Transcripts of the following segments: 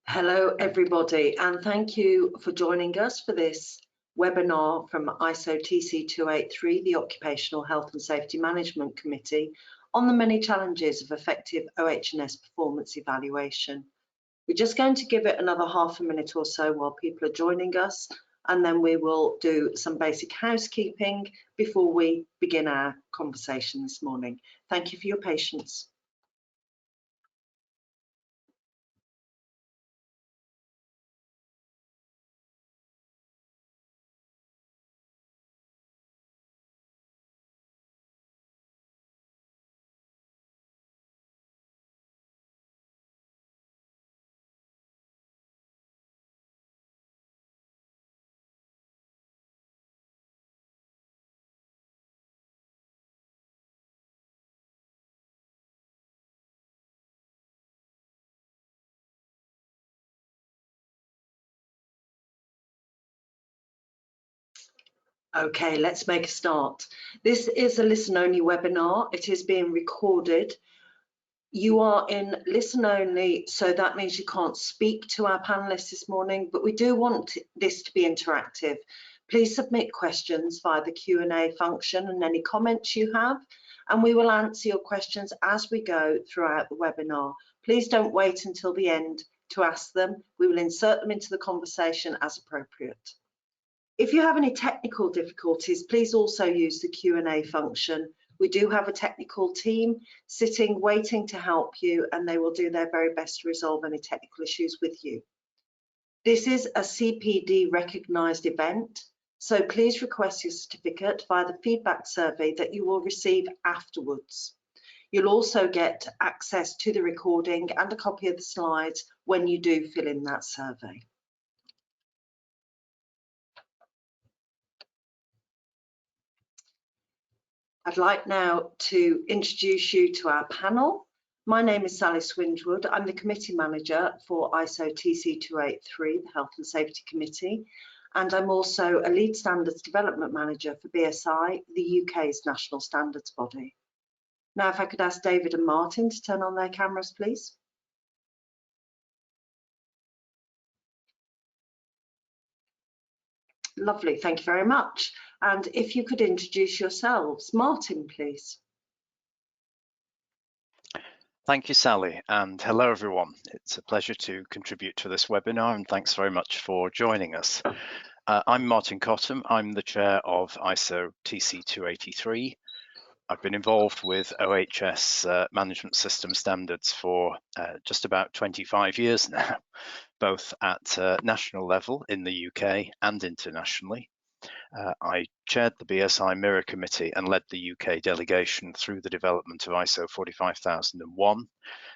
Hello everybody, and thank you for joining us for this webinar from ISO TC283, the Occupational Health and Safety Management Committee, on the many challenges of effective OH&S performance evaluation. We're just going to give it another half a minute or so while people are joining us, and then we will do some basic housekeeping before we begin our conversation this morning. Thank you for your patience. Okay, let's make a start. This is a listen-only webinar. It is being recorded. You are in listen-only, so that means you can't speak to our panelists this morning, but we do want this to be interactive. Please submit questions via the Q&A function and any comments you have, and we will answer your questions as we go throughout the webinar. Please don't wait until the end to ask them. We will insert them into the conversation as appropriate. If you have any technical difficulties, please also use the Q&A function. We do have a technical team sitting, waiting to help you, and they will do their very best to resolve any technical issues with you. This is a CPD recognised event, so please request your certificate via the feedback survey that you will receive afterwards. You'll also get access to the recording and a copy of the slides when you do fill in that survey. I'd like now to introduce you to our panel. My name is Sally Swingewood. I'm the Committee Manager for ISO TC283, the Health and Safety Committee, and I'm also a Lead Standards Development Manager for BSI, the UK's national standards body. Now, if I could ask David and Martin to turn on their cameras, please. Lovely, thank you very much. And if you could introduce yourselves. Martin, please. Thank you, Sally, and hello everyone. It's a pleasure to contribute to this webinar, and thanks very much for joining us. I'm Martin Cottam. I'm the chair of ISO TC283. I've been involved with OH&S management system standards for just about 25 years now, both at national level in the UK and internationally. I chaired the BSI Mirror Committee and led the UK delegation through the development of ISO 45001,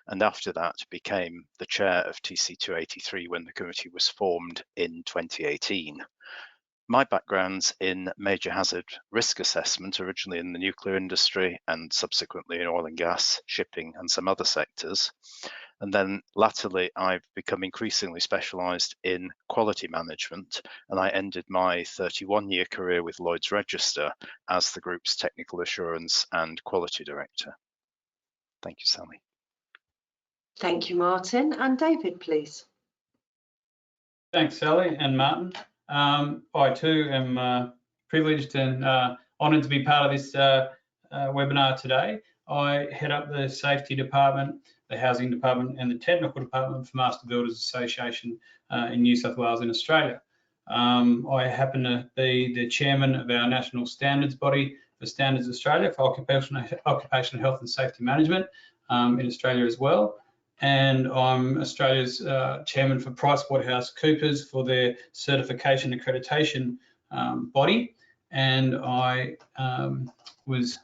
and after that became the chair of TC283 when the committee was formed in 2018. My background's in major hazard risk assessment, originally in the nuclear industry and subsequently in oil and gas, shipping and some other sectors. And then latterly, I've become increasingly specialised in quality management, and I ended my 31-year career with Lloyd's Register as the group's technical assurance and quality director. Thank you, Sally. Thank you, Martin. And David, please. Thanks, Sally and Martin. I too am privileged and honoured to be part of this webinar today. I head up the safety department, the housing department and the technical department for Master Builders Association in New South Wales in Australia. I happen to be the chairman of our national standards body for Standards Australia for occupational health and safety management in Australia as well. And I'm Australia's chairman for PricewaterhouseCoopers for their certification accreditation body. And I was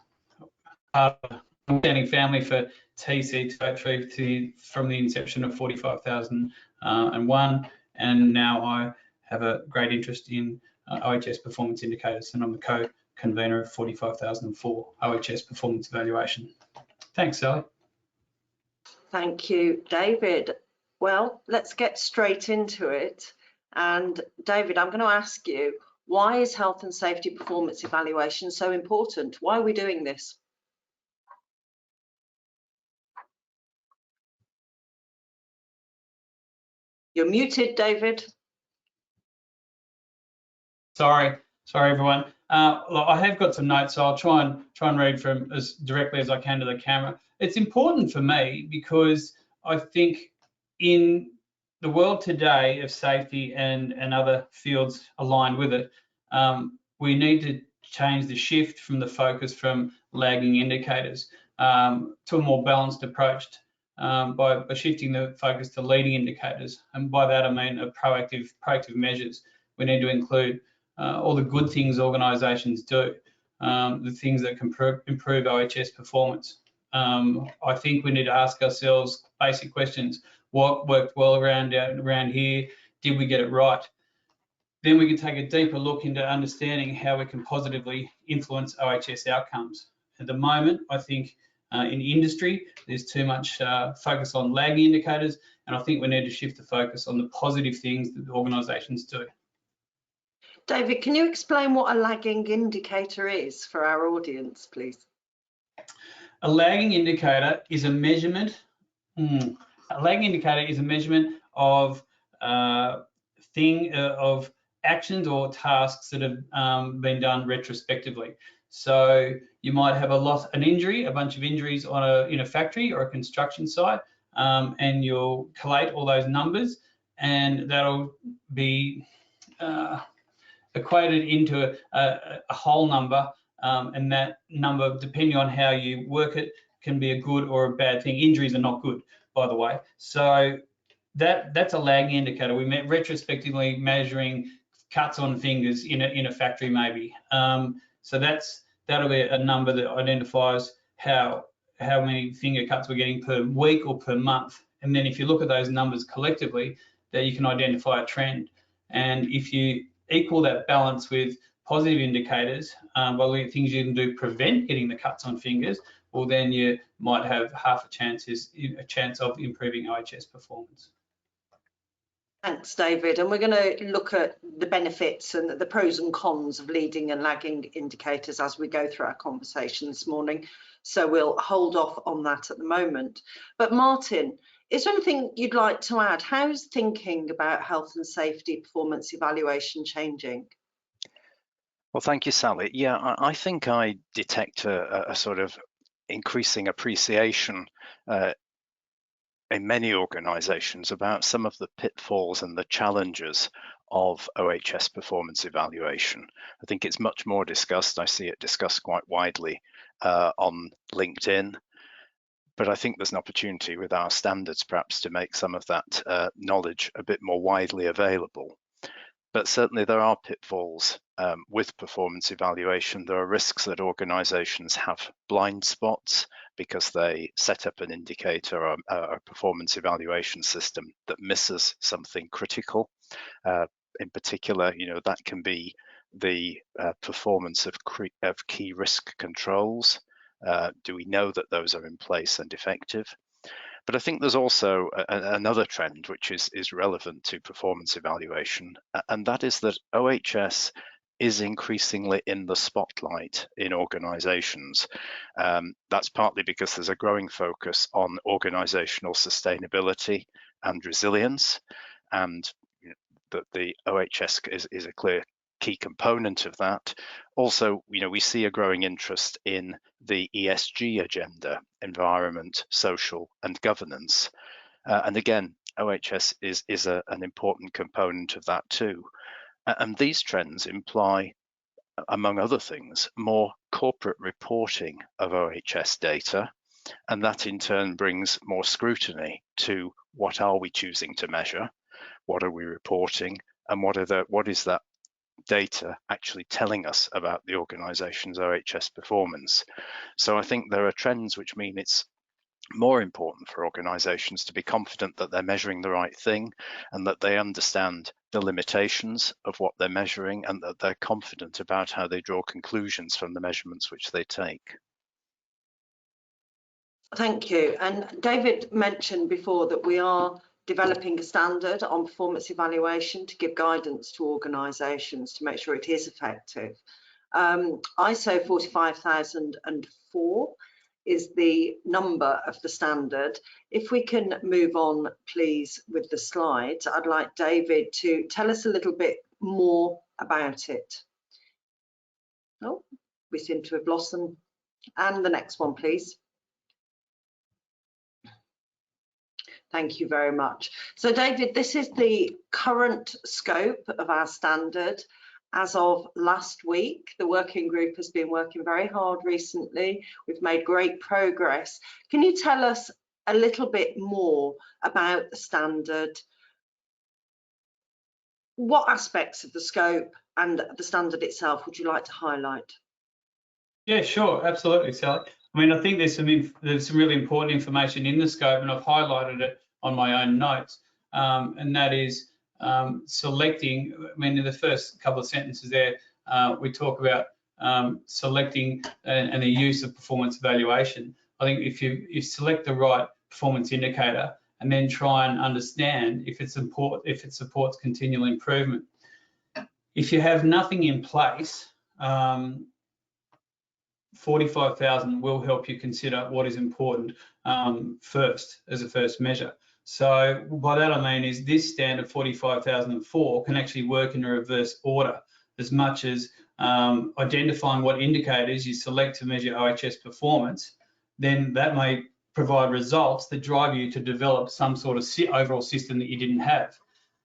part of the founding family for TC283 from the inception of 45001, and now I have a great interest in OH&S performance indicators, and I'm the co-convener of 45004 OH&S performance evaluation. Thanks, Sally. Thank you, David. Well, let's get straight into it. And David, I'm going to ask you, why is health and safety performance evaluation so important? Why are we doing this? You're muted, David. Sorry, everyone. Look, I have got some notes, so I'll try and read from as directly as I can to the camera. It's important for me because I think in the world today of safety and other fields aligned with it, we need to change the shift from the focus from lagging indicators to a more balanced approach by shifting the focus to leading indicators. And by that I mean proactive measures. We need to include all the good things organisations do, the things that can improve OH&S performance. I think we need to ask ourselves basic questions. What worked well around here? Did we get it right? Then we can take a deeper look into understanding how we can positively influence OH&S outcomes. At the moment, I think in industry, there's too much focus on lagging indicators, and I think we need to shift the focus on the positive things that the organisations do. David, can you explain what a lagging indicator is for our audience, please? A lagging indicator is a measurement. A lagging indicator is a measurement of of actions or tasks that have been done retrospectively. So you might have a bunch of injuries in a factory or a construction site, and you'll collate all those numbers, and that'll be equated into a whole number, and that number, depending on how you work it, can be a good or a bad thing. Injuries are not good, by the way. So that's a lagging indicator. We retrospectively measuring cuts on fingers in a factory, maybe. So that'll be a number that identifies how many finger cuts we're getting per week or per month. And then if you look at those numbers collectively, that you can identify a trend. And if you equal that balance with positive indicators by looking at things you can do to prevent getting the cuts on fingers, well, then you might have half a chance of improving OH&S performance. Thanks, David. And we're going to look at the benefits and the pros and cons of leading and lagging indicators as we go through our conversation this morning. So we'll hold off on that at the moment. But Martin, is there anything you'd like to add? How's thinking about health and safety performance evaluation changing? Well, thank you, Sally. Yeah, I think I detect a sort of increasing appreciation in many organisations about some of the pitfalls and the challenges of OH&S performance evaluation. I think it's much more discussed. I see it discussed quite widely on LinkedIn. But I think there's an opportunity with our standards perhaps to make some of that knowledge a bit more widely available. But certainly there are pitfalls with performance evaluation. There are risks that organisations have blind spots because they set up an indicator or a performance evaluation system that misses something critical. In particular, that can be the performance of key risk controls. Do we know that those are in place and effective? But I think there's also another trend which is relevant to performance evaluation, and that is that OH&S is increasingly in the spotlight in organisations. That's partly because there's a growing focus on organisational sustainability and resilience, and that the OH&S is a clear key component of that. Also, we see a growing interest in the ESG agenda, environment, social, and governance. And again, OH&S is an important component of that too. And these trends imply, among other things, more corporate reporting of OH&S data, and that in turn brings more scrutiny to what are we choosing to measure, what are we reporting, and what is that data actually telling us about the organization's OH&S performance. So I think there are trends which mean it's more important for organizations to be confident that they're measuring the right thing and that they understand the limitations of what they're measuring and that they're confident about how they draw conclusions from the measurements which they take. Thank you. And David mentioned before that we are developing a standard on performance evaluation to give guidance to organisations to make sure it is effective. ISO 45004 is the number of the standard. If we can move on, please, with the slides, I'd like David to tell us a little bit more about it. Oh, we seem to have lost them. And the next one, please. Thank you very much. So David, this is the current scope of our standard. As of last week, the working group has been working very hard recently. We've made great progress. Can you tell us a little bit more about the standard? What aspects of the scope and the standard itself would you like to highlight? Yeah, sure, absolutely, Sally. I mean, I think there's some really important information in the scope, and I've highlighted it on my own notes, and that is selecting. I mean, in the first couple of sentences there, we talk about selecting and the use of performance evaluation. I think if you select the right performance indicator and then try and understand if it supports continual improvement. If you have nothing in place, 45,000 will help you consider what is important first as a first measure. So by that I mean is this standard 45,004 can actually work in a reverse order as much as identifying what indicators you select to measure OH&S performance, then that may provide results that drive you to develop some sort of overall system that you didn't have.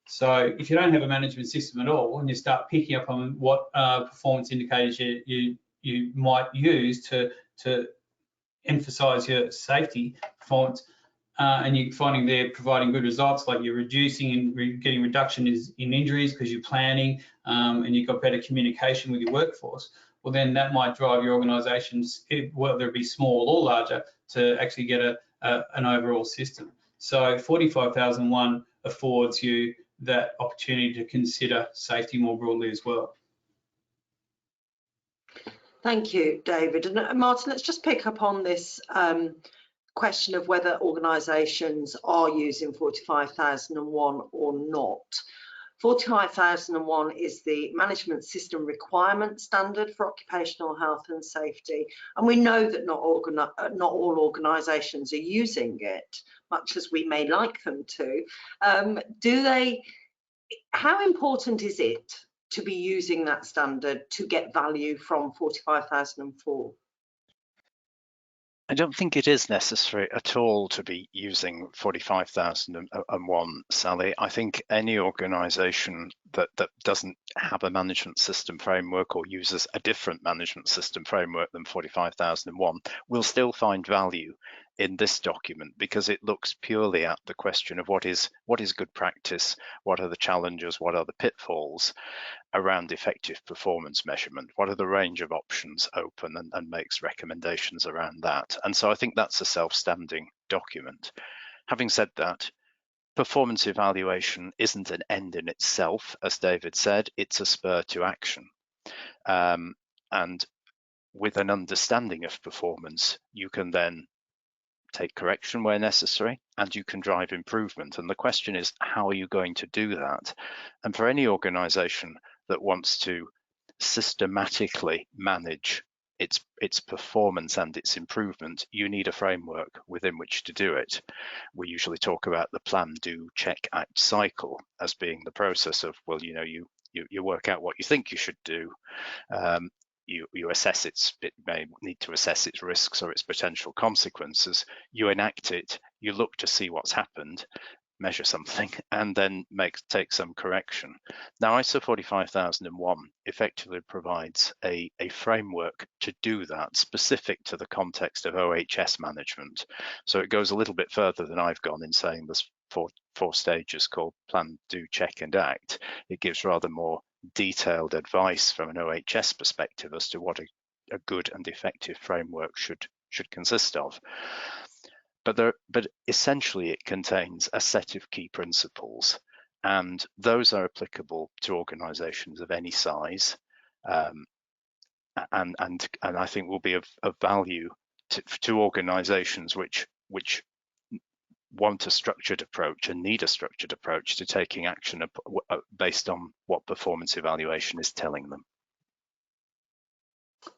So if you don't have a management system at all and you start picking up on what performance indicators you might use to emphasize your safety performance, and you're finding they're providing good results, like you're reducing and getting reduction in injuries because you're planning and you've got better communication with your workforce, well then that might drive your organisations, whether it be small or larger, to actually get an overall system. So 45,001 affords you that opportunity to consider safety more broadly as well. Thank you, David. And Martin, let's just pick up on this question of whether organisations are using 45,001 or not. 45,001 is the management system requirement standard for occupational health and safety, and we know that not all organisations are using it, much as we may like them to. How important is it to be using that standard to get value from 45,004? I don't think it is necessary at all to be using 45,001, Sally. I think any organisation that doesn't have a management system framework or uses a different management system framework than 45,001 will still find value in this document, because it looks purely at the question of what is good practice, what are the challenges, what are the pitfalls around effective performance measurement, what are the range of options open, and makes recommendations around that. And so I think that's a self-standing document. Having said that, performance evaluation isn't an end in itself, as David said, it's a spur to action. And with an understanding of performance, you can then take correction where necessary, and you can drive improvement. And the question is, how are you going to do that? And for any organisation that wants to systematically manage its performance and its improvement, you need a framework within which to do it. We usually talk about the plan, do, check, act cycle as being the process of, well, you work out what you think you should do. You assess it may need to assess its risks or its potential consequences. You enact it, you look to see what's happened, measure something, and then take some correction. Now, ISO 45001 effectively provides a framework to do that, specific to the context of OH&S management. So it goes a little bit further than I've gone in saying there's four stages called plan, do, check, and act. It gives rather more detailed advice from an OH&S perspective as to what a good and effective framework should consist of. But essentially it contains a set of key principles, and those are applicable to organisations of any size, and I think will be of value to organisations which want a structured approach and need a structured approach to taking action based on what performance evaluation is telling them.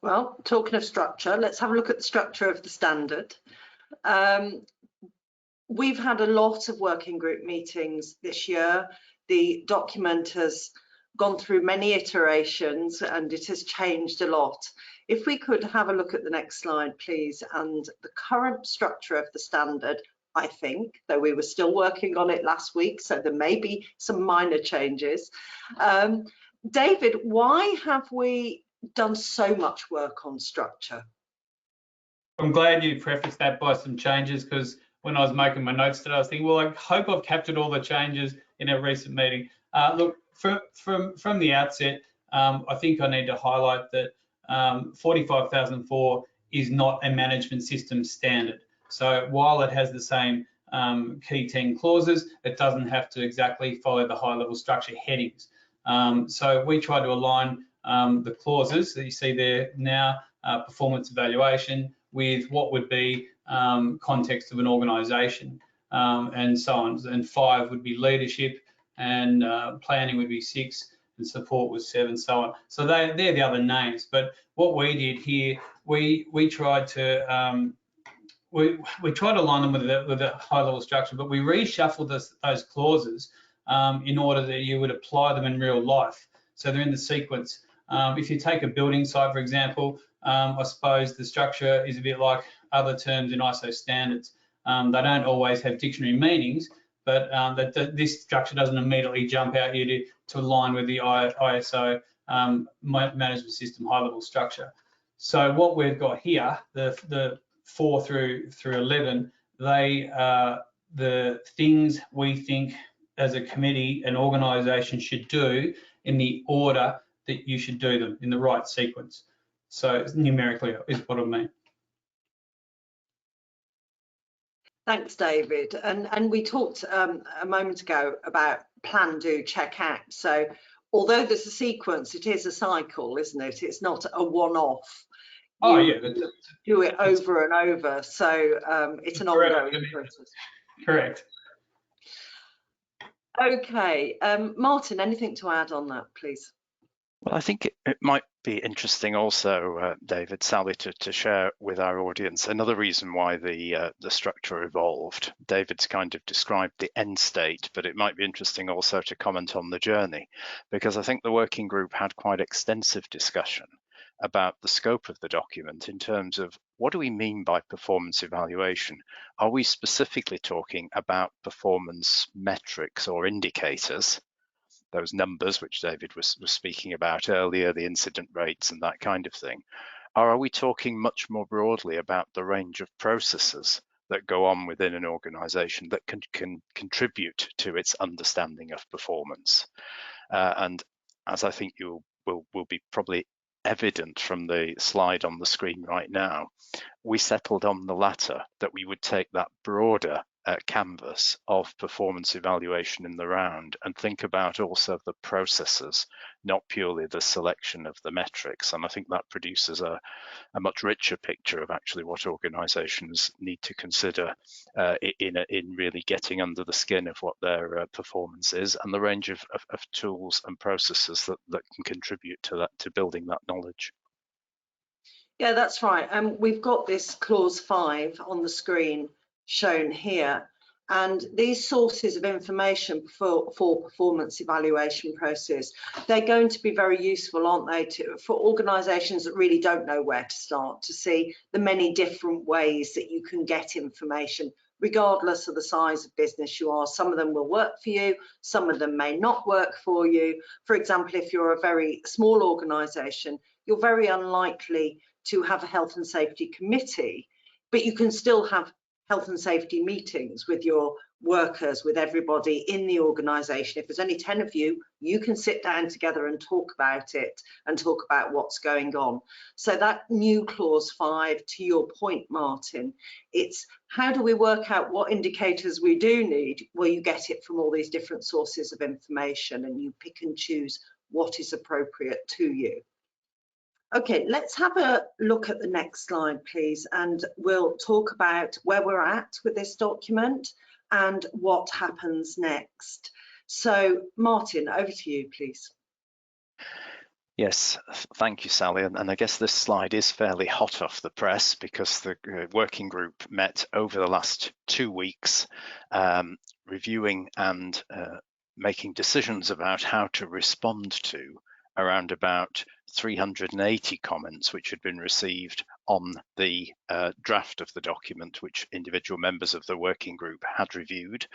Well, talking of structure, let's have a look at the structure of the standard. We've had a lot of working group meetings this year. The document has gone through many iterations and it has changed a lot. If we could have a look at the next slide, please, and the current structure of the standard, I think, though we were still working on it last week, so there may be some minor changes. David, why have we done so much work on structure? I'm glad you prefaced that by some changes, because when I was making my notes today, I was thinking, well, I hope I've captured all the changes in our recent meeting. Look, from the outset, I think I need to highlight that 45004 is not a management system standard. So while it has the same key 10 clauses, it doesn't have to exactly follow the high-level structure headings. So we try to align the clauses that you see there now, performance evaluation, with what would be context of an organisation, and so on. And 5 would be leadership, and planning would be 6, and support was 7, so on. So they're the other names. But what we did here, we tried to we tried to align them with a high-level structure, but we reshuffled those clauses in order that you would apply them in real life. So they're in the sequence. If you take a building site, for example, I suppose the structure is a bit like other terms in ISO standards. They don't always have dictionary meanings, but this structure doesn't immediately jump out you to align with the ISO management system high-level structure. So what we've got here, the 4 through 11, they are the things we think as a committee, an organisation should do in the order that you should do them, in the right sequence. So numerically is what I mean. Thanks, David. And we talked a moment ago about plan, do, check, act. So although there's a sequence, it is a cycle, isn't it? It's not a one-off. You do it over and over. So it's an ongoing process. Correct. Okay, Martin, anything to add on that, please? Well, I think it might be interesting also, David, Sally, to share with our audience another reason why the structure evolved. David's kind of described the end state, but it might be interesting also to comment on the journey, because I think the working group had quite extensive discussion about the scope of the document in terms of what do we mean by performance evaluation? Are we specifically talking about performance metrics or indicators, those numbers which David was speaking about earlier, the incident rates and that kind of thing? Or are we talking much more broadly about the range of processes that go on within an organization that can contribute to its understanding of performance? And as I think you will be probably evident from the slide on the screen right now, we settled on the latter, that we would take that broader canvas of performance evaluation in the round and think about also the processes, not purely the selection of the metrics. And I think that produces a much richer picture of actually what organizations need to consider in really getting under the skin of what their performance is, and the range of tools and processes that can contribute to that, to building that knowledge. Yeah, that's right. We've got this clause 5 on the screen shown here, and these sources of information for performance evaluation process, they're going to be very useful, aren't they, for organisations that really don't know where to start, to see the many different ways that you can get information, regardless of the size of business you are. Some of them will work for you, some of them may not work for you. For example, if you're a very small organisation, you're very unlikely to have a health and safety committee, but you can still have health and safety meetings with your workers, with everybody in the organisation. If there's only 10 of you, you can sit down together and talk about it and talk about what's going on. So that new clause 5, to your point, Martin, it's how do we work out what indicators we do need? Well, you get it from all these different sources of information and you pick and choose what is appropriate to you. Okay, let's have a look at the next slide, please, and we'll talk about where we're at with this document and what happens next. So, Martin, over to you, please. Yes, thank you, Sally. And I guess this slide is fairly hot off the press because the working group met over the last 2 weeks, reviewing and making decisions about how to respond to around about 380 comments which had been received on the draft of the document which individual members of the working group had reviewed.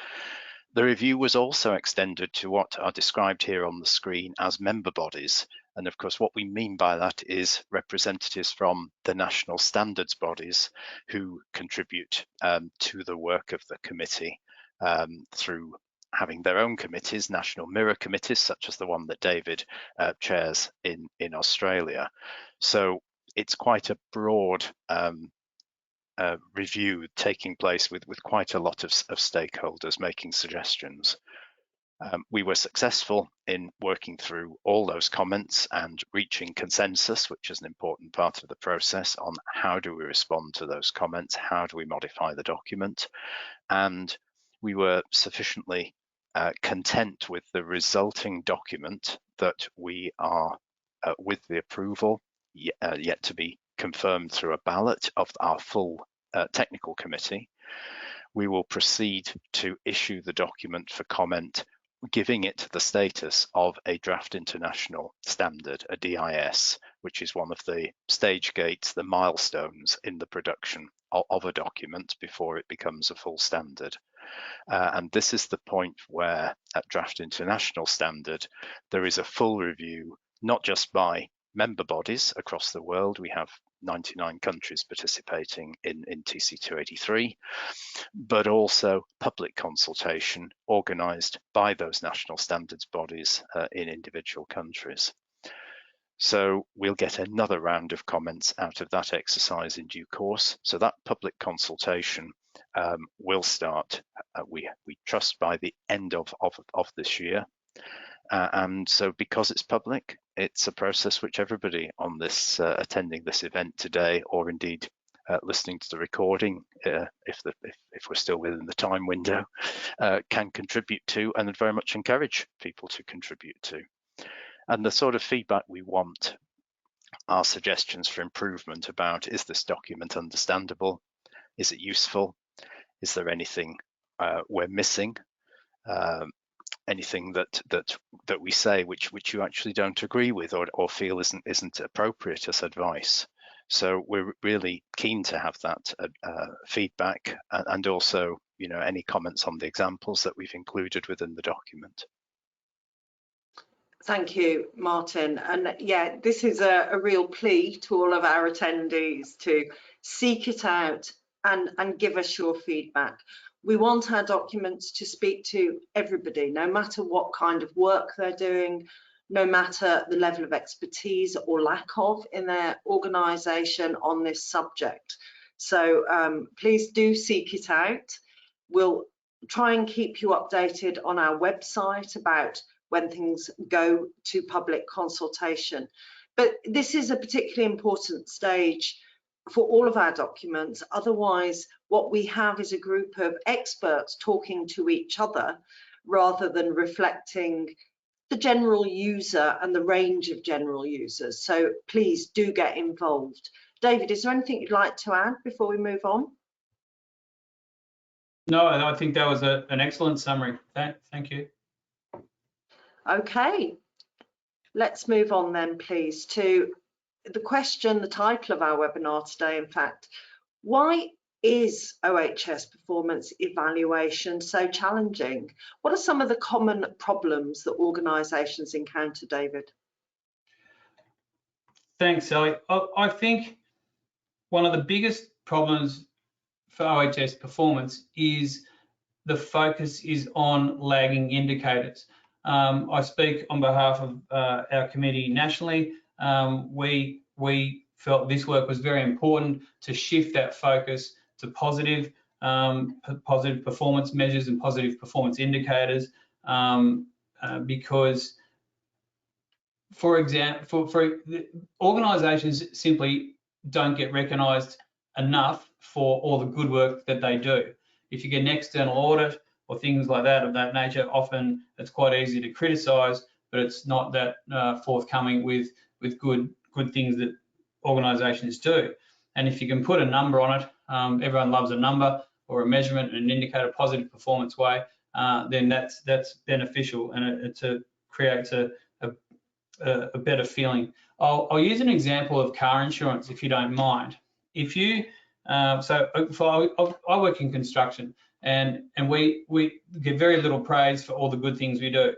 The review was also extended to what are described here on the screen as member bodies. And of course, what we mean by that is representatives from the national standards bodies who contribute to the work of the committee through having their own committees, national mirror committees, such as the one that David chairs in Australia. So it's quite a broad review taking place with quite a lot of stakeholders making suggestions. We were successful in working through all those comments and reaching consensus, which is an important part of the process on how do we respond to those comments, how do we modify the document, and we were sufficiently content with the resulting document that we are, with the approval yet to be confirmed through a ballot of our full technical committee, we will proceed to issue the document for comment, giving it the status of a draft international standard, a DIS, which is one of the stage gates, the milestones in the production of a document before it becomes a full standard. And this is the point where at draft international standard, there is a full review, not just by member bodies across the world. We have 99 countries participating in TC 283, but also public consultation organised by those national standards bodies in individual countries. So we'll get another round of comments out of that exercise in due course. So that public consultation will start, we trust, by the end of this year. And so because it's public, it's a process which everybody on this attending this event today, or indeed listening to the recording, if we're still within the time window, can contribute to, and I'd very much encourage people to contribute to. And the sort of feedback we want are suggestions for improvement about, is this document understandable? Is it useful? Is there anything we're missing? Anything that we say which you actually don't agree with or feel isn't appropriate as advice? So we're really keen to have that feedback, and also, you know, any comments on the examples that we've included within the document. Thank you, Martin. And yeah, this is a real plea to all of our attendees to seek it out and give us your feedback. We want our documents to speak to everybody, no matter what kind of work they're doing, no matter the level of expertise or lack of in their organisation on this subject. So please do seek it out. We'll try and keep you updated on our website about when things go to public consultation. But this is a particularly important stage for all of our documents. Otherwise, what we have is a group of experts talking to each other rather than reflecting the general user and the range of general users. So please do get involved. David, is there anything you'd like to add before we move on? No, I think that was an excellent summary. Thank you. Okay, let's move on then, please, to the question, the title of our webinar today, in fact. Why is OH&S performance evaluation so challenging? What are some of the common problems that organisations encounter, David? Thanks, Sally. I think one of the biggest problems for OH&S performance is the focus is on lagging indicators. I speak on behalf of our committee nationally. We felt this work was very important to shift that focus to positive performance measures and positive performance indicators, because, for example, for organisations simply don't get recognised enough for all the good work that they do. If you get an external audit or things like that of that nature, often it's quite easy to criticise, but it's not that forthcoming with with good things that organisations do. And if you can put a number on it, everyone loves a number or a measurement and an indicator, positive performance way, then that's beneficial, and it creates a better feeling. I'll use an example of car insurance, if you don't mind. If you I work in construction, and we get very little praise for all the good things we do.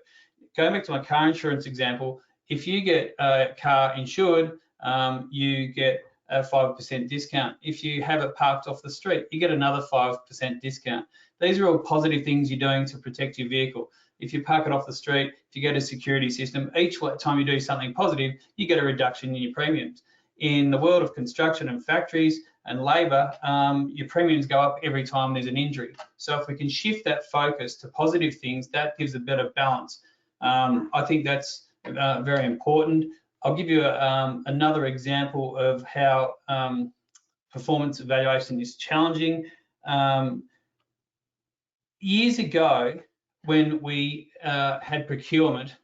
Going back to my car insurance example, if you get a car insured, you get a 5% discount. If you have it parked off the street, you get another 5% discount. These are all positive things you're doing to protect your vehicle. If you park it off the street, if you get a security system, each time you do something positive, you get a reduction in your premiums. In the world of construction and factories and labour, your premiums go up every time there's an injury. So if we can shift that focus to positive things, that gives a better balance. I think that's very important. I'll give you another example of how performance evaluation is challenging. Years ago, when we had procurement,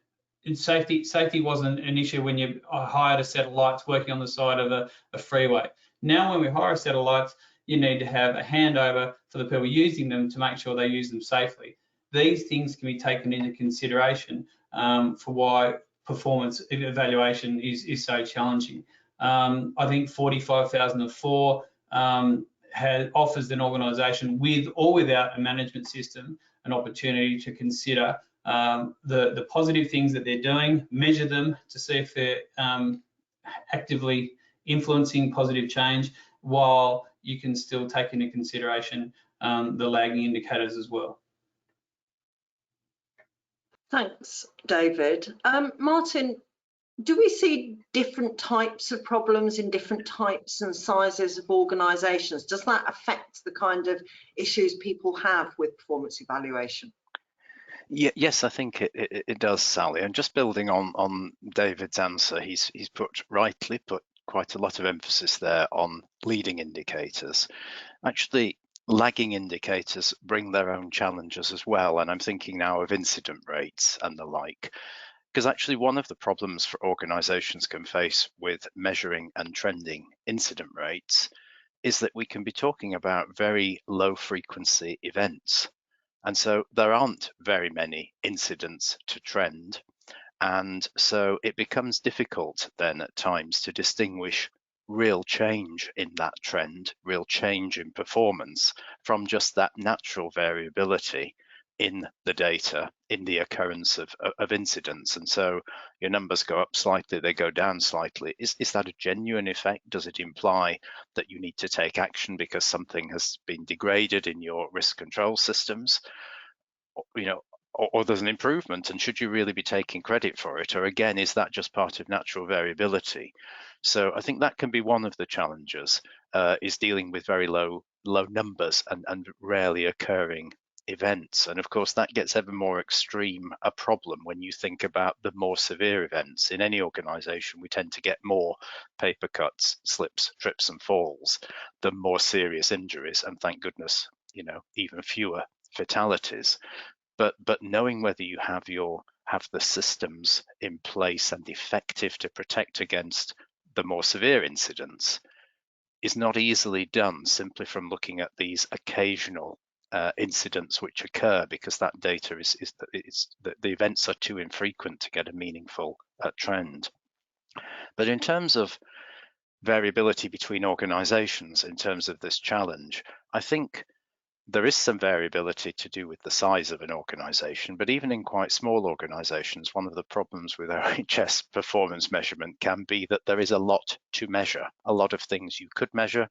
safety wasn't an issue when you hired a set of lights working on the side of a freeway. Now, when we hire a set of lights, you need to have a handover for the people using them to make sure they use them safely. These things can be taken into consideration for why performance evaluation is so challenging. I think 45004 offers an organisation with or without a management system an opportunity to consider the positive things that they're doing, measure them to see if they're actively influencing positive change, while you can still take into consideration the lagging indicators as well. Thanks, David. Martin, do we see different types of problems in different types and sizes of organisations? Does that affect the kind of issues people have with performance evaluation? Yes, I think it does, Sally. And just building on David's answer, he's rightly put quite a lot of emphasis there on leading indicators. Actually, lagging indicators bring their own challenges as well. And I'm thinking now of incident rates and the like, because actually one of the problems for organisations can face with measuring and trending incident rates is that we can be talking about very low frequency events. And so there aren't very many incidents to trend. And so it becomes difficult then at times to distinguish real change in that trend, real change in performance, from just that natural variability in the data, in the occurrence of incidents. And so your numbers go up slightly, they go down slightly. Is that a genuine effect? Does it imply that you need to take action because something has been degraded in your risk control systems? Or there's an improvement, and should you really be taking credit for it? Or again, is that just part of natural variability? So I think that can be one of the challenges, is dealing with very low numbers and rarely occurring events. And of course, that gets ever more extreme a problem when you think about the more severe events. In any organisation, we tend to get more paper cuts, slips, trips and falls than more serious injuries, and thank goodness, even fewer fatalities. But knowing whether you have the systems in place and effective to protect against the more severe incidents is not easily done simply from looking at these occasional incidents which occur, because that data the events are too infrequent to get a meaningful trend. But in terms of variability between organizations, in terms of this challenge, I think there is some variability to do with the size of an organization, but even in quite small organizations, one of the problems with OH&S performance measurement can be that there is a lot to measure, a lot of things you could measure,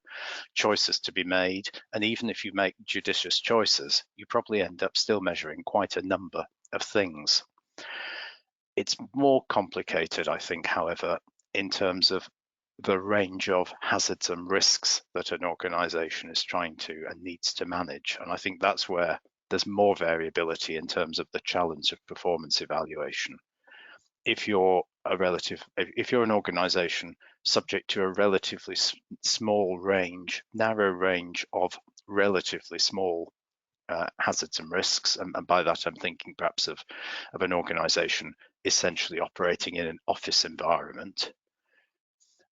choices to be made, and even if you make judicious choices, you probably end up still measuring quite a number of things. It's more complicated, I think, however, in terms of the range of hazards and risks that an organization is trying to and needs to manage. And I think that's where there's more variability in terms of the challenge of performance evaluation. If you're an organization subject to a relatively small range, narrow range of relatively small hazards and risks, and by that I'm thinking perhaps of an organization essentially operating in an office environment,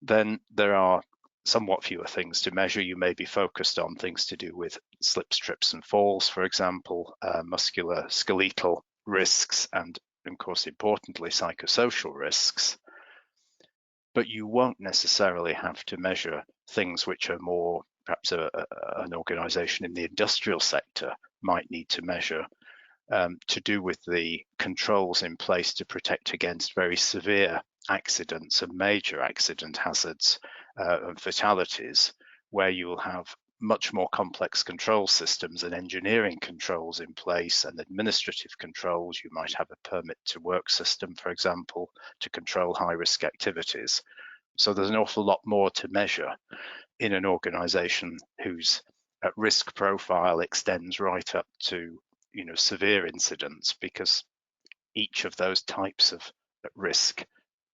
then there are somewhat fewer things to measure. You may be focused on things to do with slips, trips and falls, for example, musculoskeletal risks, and of course, importantly, psychosocial risks. But you won't necessarily have to measure things which are more, perhaps an organization in the industrial sector might need to measure, to do with the controls in place to protect against very severe accidents and major accident hazards and fatalities, where you will have much more complex control systems and engineering controls in place and administrative controls. You might have a permit to work system, for example, to control high risk activities. So there's an awful lot more to measure in an organization whose risk profile extends right up to severe incidents, because each of those types of risk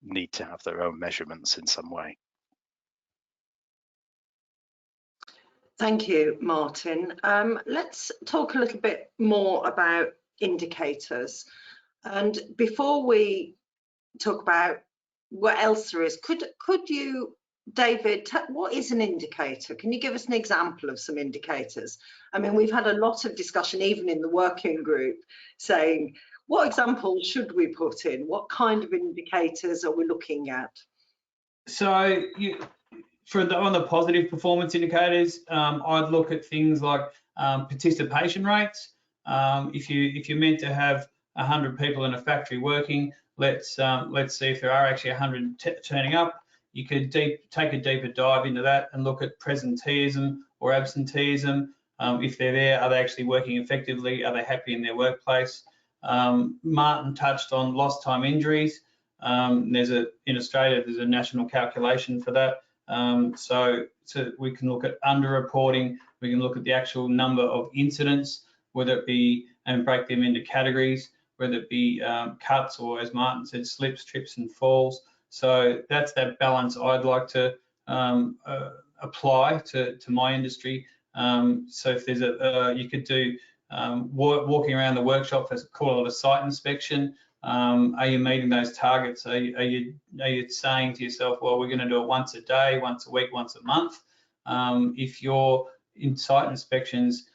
need to have their own measurements in some way. Thank you, Martin. Let's talk a little bit more about indicators. And before we talk about what else there is, could you, David, what is an indicator? Can you give us an example of some indicators? I mean, we've had a lot of discussion, even in the working group, saying, what examples should we put in? What kind of indicators are we looking at? So on the positive performance indicators, I'd look at things like participation rates. If you're meant to have 100 people in a factory working, let's see if there are actually 100 turning up. You could take a deeper dive into that and look at presenteeism or absenteeism. If they're there, are they actually working effectively? Are they happy in their workplace? Martin touched on lost time injuries. In Australia, there's a national calculation for that. So we can look at underreporting. We can look at the actual number of incidents, whether it be, and break them into categories, whether it be cuts or, as Martin said, slips, trips and falls. So that's that balance I'd like to apply to my industry. So if there's you could do walking around the workshop, let's call it a site inspection. Are you meeting those targets? Are you saying to yourself, well, we're going to do it once a day, once a week, once a month? If your site inspections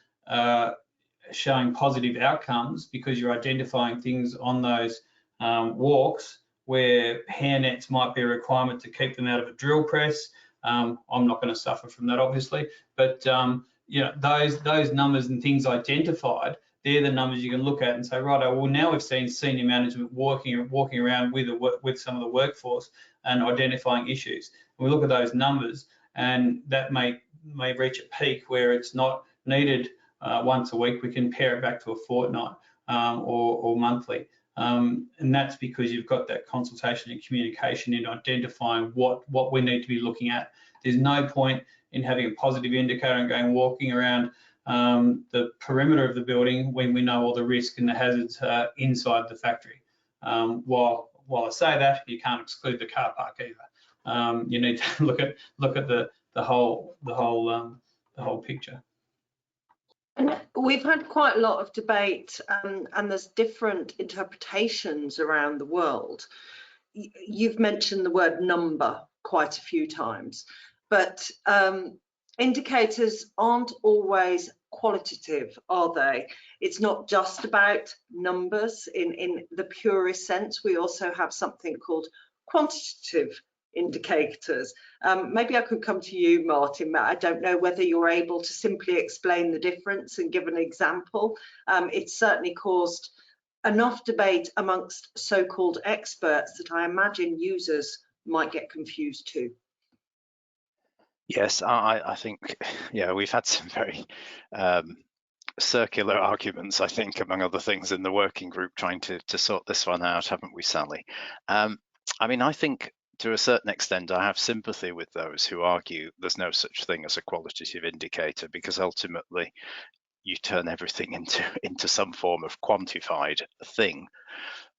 showing positive outcomes because you're identifying things on those walks where hairnets might be a requirement to keep them out of a drill press. I'm not going to suffer from that, obviously, but those numbers and things identified, they're the numbers you can look at and say, right, well, now we've seen senior management walking around with some of the workforce and identifying issues. And we look at those numbers, and that may reach a peak where it's not needed once a week. We can pare it back to a fortnight or monthly. And that's because you've got that consultation and communication in identifying what we need to be looking at. There's no point in having a positive indicator and walking around the perimeter of the building when we know all the risk and the hazards inside the factory. While I say that, you can't exclude the car park either. You need to look at the whole picture. We've had quite a lot of debate, and there's different interpretations around the world. You've mentioned the word number quite a few times, but indicators aren't always qualitative, are they? It's not just about numbers in the purest sense. We also have something called quantitative indicators. Maybe I could come to you, Martin. I don't know whether you're able to simply explain the difference and give an example. It's certainly caused enough debate amongst so-called experts that I imagine users might get confused too. Yes, I think, yeah, we've had some very circular arguments, I think, among other things, in the working group trying to sort this one out, haven't we, Sally? I mean, I think to a certain extent, I have sympathy with those who argue there's no such thing as a qualitative indicator, because ultimately you turn everything into some form of quantified thing.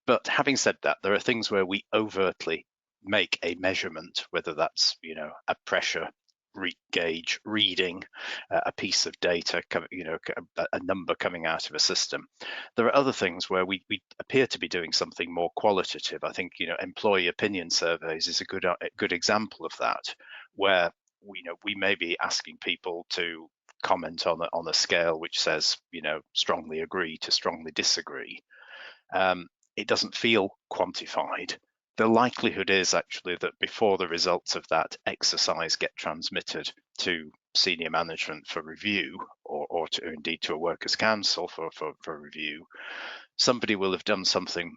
But having said that, there are things where we overtly make a measurement, whether that's, a pressure gauge reading a piece of data, a number coming out of a system. There are other things where we appear to be doing something more qualitative. I think employee opinion surveys is a good example of that, where we may be asking people to comment on a scale which says strongly agree to strongly disagree. It doesn't feel quantified. The likelihood is actually that before the results of that exercise get transmitted to senior management for review, or indeed to a workers' council for review, somebody will have done something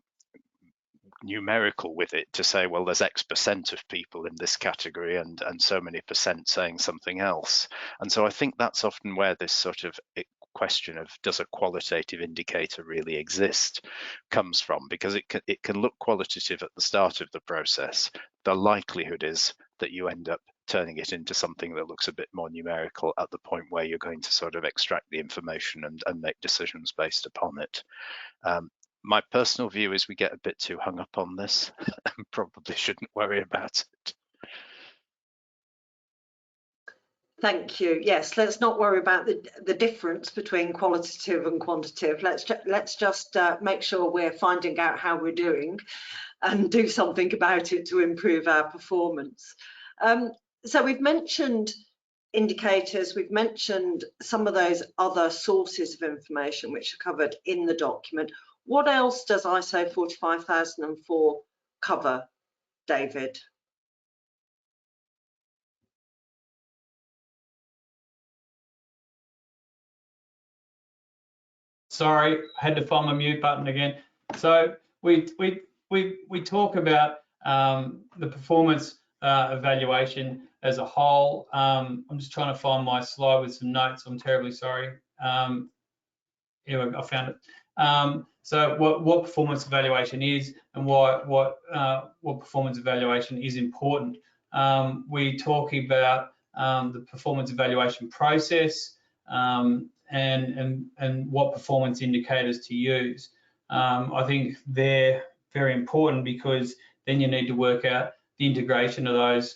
numerical with it to say, well, there's X% of people in this category and so many percent saying something else. And so I think that's often where this sort of question of does a qualitative indicator really exist comes from, because it can look qualitative at the start of the process. The likelihood is that you end up turning it into something that looks a bit more numerical at the point where you're going to sort of extract the information and make decisions based upon it. My personal view is we get a bit too hung up on this and probably shouldn't worry about it. Thank you. Yes, let's not worry about the difference between qualitative and quantitative. Let's just make sure we're finding out how we're doing and do something about it to improve our performance. So we've mentioned indicators, we've mentioned some of those other sources of information which are covered in the document. What else does ISO 45004 cover, David? Sorry, I had to find my mute button again. So we talk about the performance evaluation as a whole. I'm just trying to find my slide with some notes. I'm terribly sorry. Here I found it. So what performance evaluation is and what performance evaluation is important. We talk about the performance evaluation process and what performance indicators to use. I think they're very important because then you need to work out the integration of those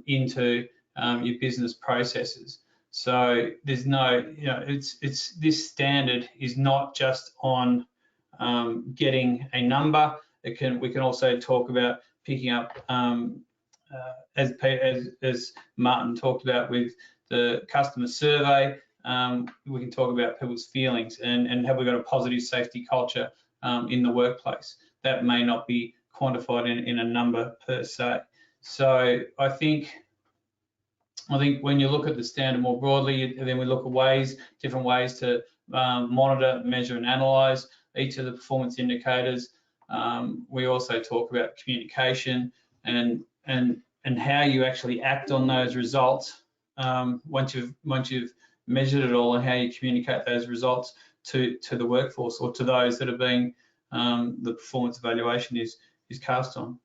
into your business processes. So there's no, it's this standard is not just on getting a number. We can also talk about picking up, as Martin talked about with the customer survey. We can talk about people's feelings and have we got a positive safety culture in the workplace. That may not be quantified in a number per se. So I think when you look at the standard more broadly, then we look at different ways to monitor, measure, and analyze each of the performance indicators. We also talk about communication and how you actually act on those results once you've measured it all, and how you communicate those results to the workforce or to those that are being the performance evaluation is cast on.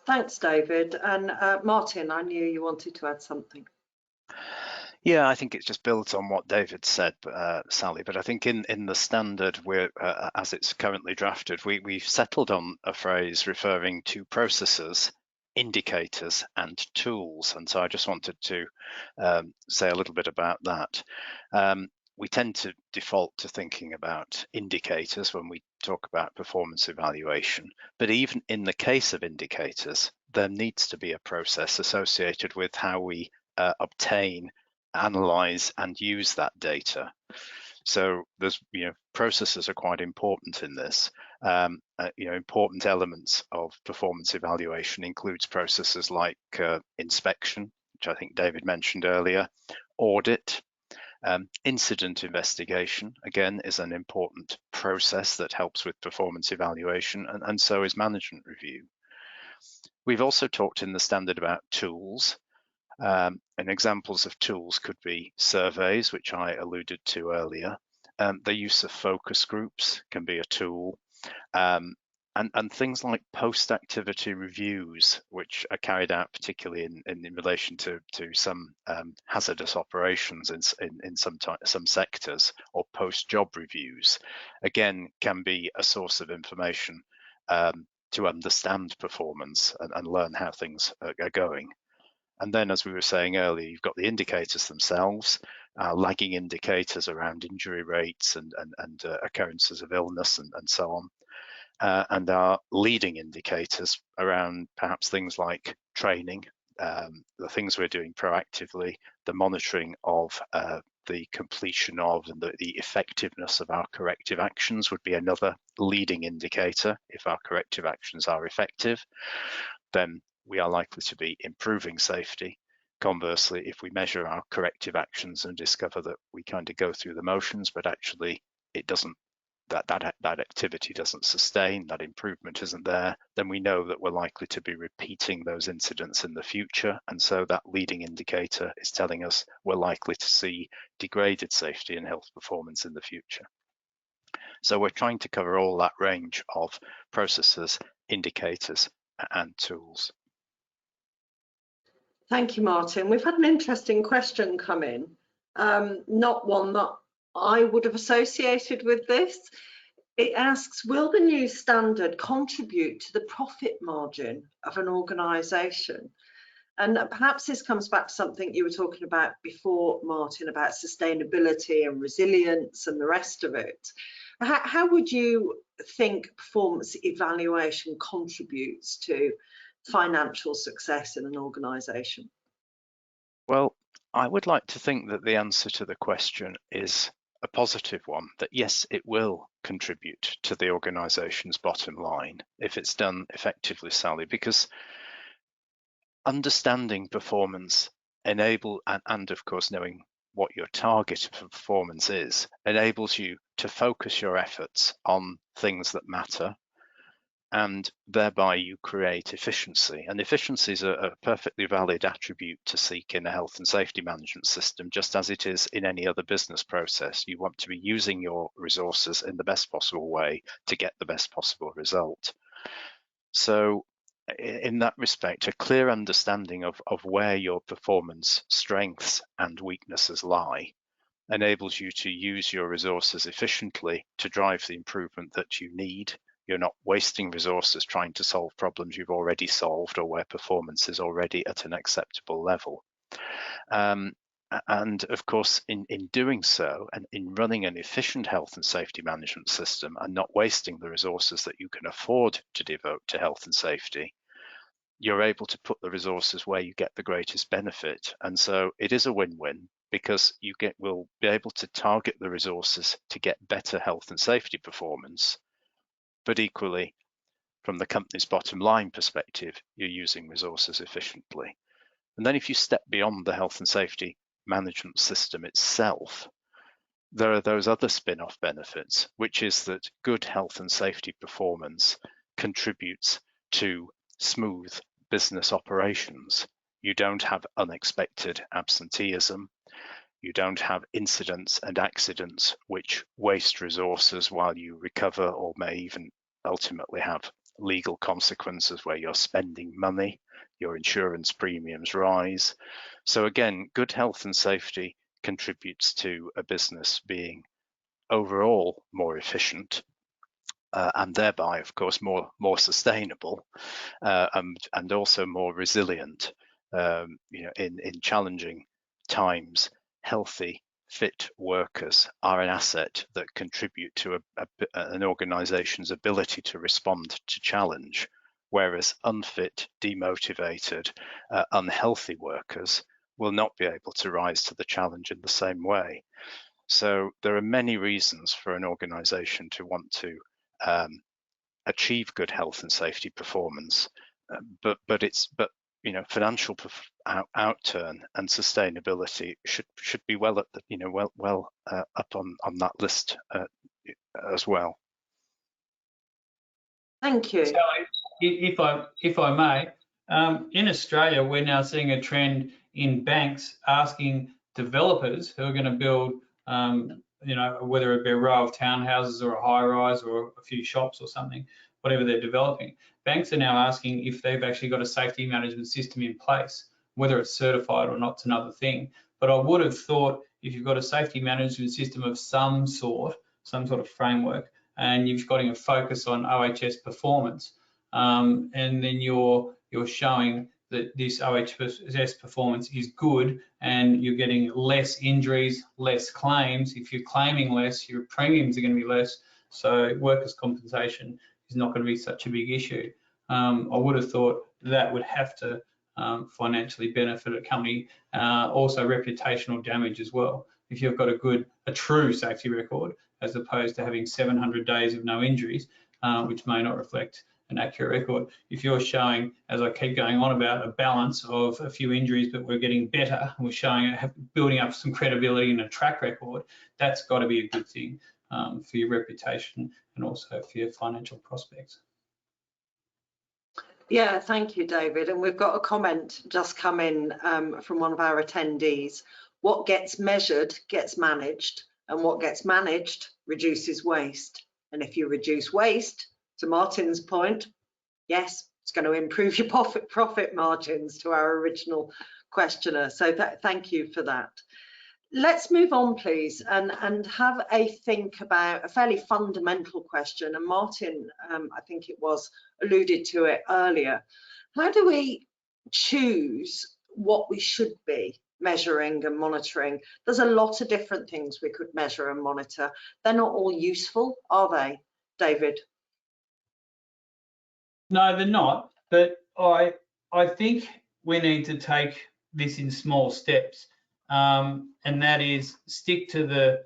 Thanks, David. And Martin, I knew you wanted to add something. Yeah, I think it just builds on what David said, Sally, but I think in the standard, as it's currently drafted, we've settled on a phrase referring to processes, indicators and tools. And so I just wanted to say a little bit about that. We tend to default to thinking about indicators when we talk about performance evaluation, but even in the case of indicators, there needs to be a process associated with how we obtain, analyze and use that data. So there's, processes are quite important in this. Important elements of performance evaluation includes processes like inspection, which I think David mentioned earlier, audit, incident investigation, again, is an important process that helps with performance evaluation, and so is management review. We've also talked in the standard about tools, and examples of tools could be surveys, which I alluded to earlier. The use of focus groups can be a tool, and things like post-activity reviews, which are carried out particularly in relation to some hazardous operations in some sectors, or post-job reviews, again, can be a source of information to understand performance and learn how things are going. And then, as we were saying earlier, you've got the indicators themselves, lagging indicators around injury rates and occurrences of illness and so on. And our leading indicators around perhaps things like training, the things we're doing proactively, the monitoring of the completion of and the effectiveness of our corrective actions would be another leading indicator. If our corrective actions are effective, then we are likely to be improving safety. Conversely, if we measure our corrective actions and discover that we kind of go through the motions, but actually it doesn't, that activity doesn't sustain, that improvement isn't there, then we know that we're likely to be repeating those incidents in the future. And so that leading indicator is telling us we're likely to see degraded safety and health performance in the future. So we're trying to cover all that range of processes, indicators, and tools. Thank you, Martin. We've had an interesting question come in, not one that I would have associated with this. It asks, will the new standard contribute to the profit margin of an organisation? And perhaps this comes back to something you were talking about before, Martin, about sustainability and resilience and the rest of it. How would you think performance evaluation contributes to financial success in an organisation? Well, I would like to think that the answer to the question is a positive one, that yes, it will contribute to the organisation's bottom line if it's done effectively, Sally, because understanding performance and of course knowing what your target for performance is enables you to focus your efforts on things that matter, and thereby you create efficiency. And efficiency is a perfectly valid attribute to seek in a health and safety management system, just as it is in any other business process. You want to be using your resources in the best possible way to get the best possible result. So in that respect, a clear understanding of where your performance strengths and weaknesses lie enables you to use your resources efficiently to drive the improvement that you need. You're not wasting resources trying to solve problems you've already solved or where performance is already at an acceptable level. And of course, in doing so and in running an efficient health and safety management system and not wasting the resources that you can afford to devote to health and safety, you're able to put the resources where you get the greatest benefit. And so it is a win-win, because you will be able to target the resources to get better health and safety performance, but equally, from the company's bottom line perspective, you're using resources efficiently. And then if you step beyond the health and safety management system itself, there are those other spin-off benefits, which is that good health and safety performance contributes to smooth business operations. You don't have unexpected absenteeism. You don't have incidents and accidents which waste resources while you recover, or may even ultimately have legal consequences where you're spending money, your insurance premiums rise. So again, good health and safety contributes to a business being overall more efficient, and thereby, of course, more sustainable, and also more resilient. In challenging times, healthy, fit workers are an asset that contribute to an organization's ability to respond to challenge, whereas unfit, demotivated, unhealthy workers will not be able to rise to the challenge in the same way. So there are many reasons for an organization to want to achieve good health and safety performance, but financial outturn and sustainability should be well at the up on that list as well. Thank you. So if I may, in Australia, we're now seeing a trend in banks asking developers who are going to build, whether it be a row of townhouses or a high-rise or a few shops or something, whatever they're developing. Banks are now asking if they've actually got a safety management system in place. Whether it's certified or not is another thing. But I would have thought if you've got a safety management system of some sort of framework, and you've got a focus on OH&S performance, and then you're showing that this OH&S performance is good and you're getting less injuries, less claims. If you're claiming less, your premiums are going to be less. So workers' compensation is not going to be such a big issue. I would have thought that would have to financially benefit a company. Also reputational damage as well. If you've got a true safety record, as opposed to having 700 days of no injuries, which may not reflect an accurate record. If you're showing, as I keep going on about, a balance of a few injuries, but we're getting better, we're showing, building up some credibility and a track record, that's got to be a good thing for your reputation and also for your financial prospects. Yeah, thank you, David. And we've got a comment just come in from one of our attendees. What gets measured gets managed, and what gets managed reduces waste. And if you reduce waste, to Martin's point, yes, it's going to improve your profit margins, to our original questioner. So thank you for that. Let's move on, please, and have a think about a fairly fundamental question. And Martin, I think it was, alluded to it earlier. How do we choose what we should be measuring and monitoring? There's a lot of different things we could measure and monitor. They're not all useful, are they, David? No, they're not. But I think we need to take this in small steps. And that is stick to the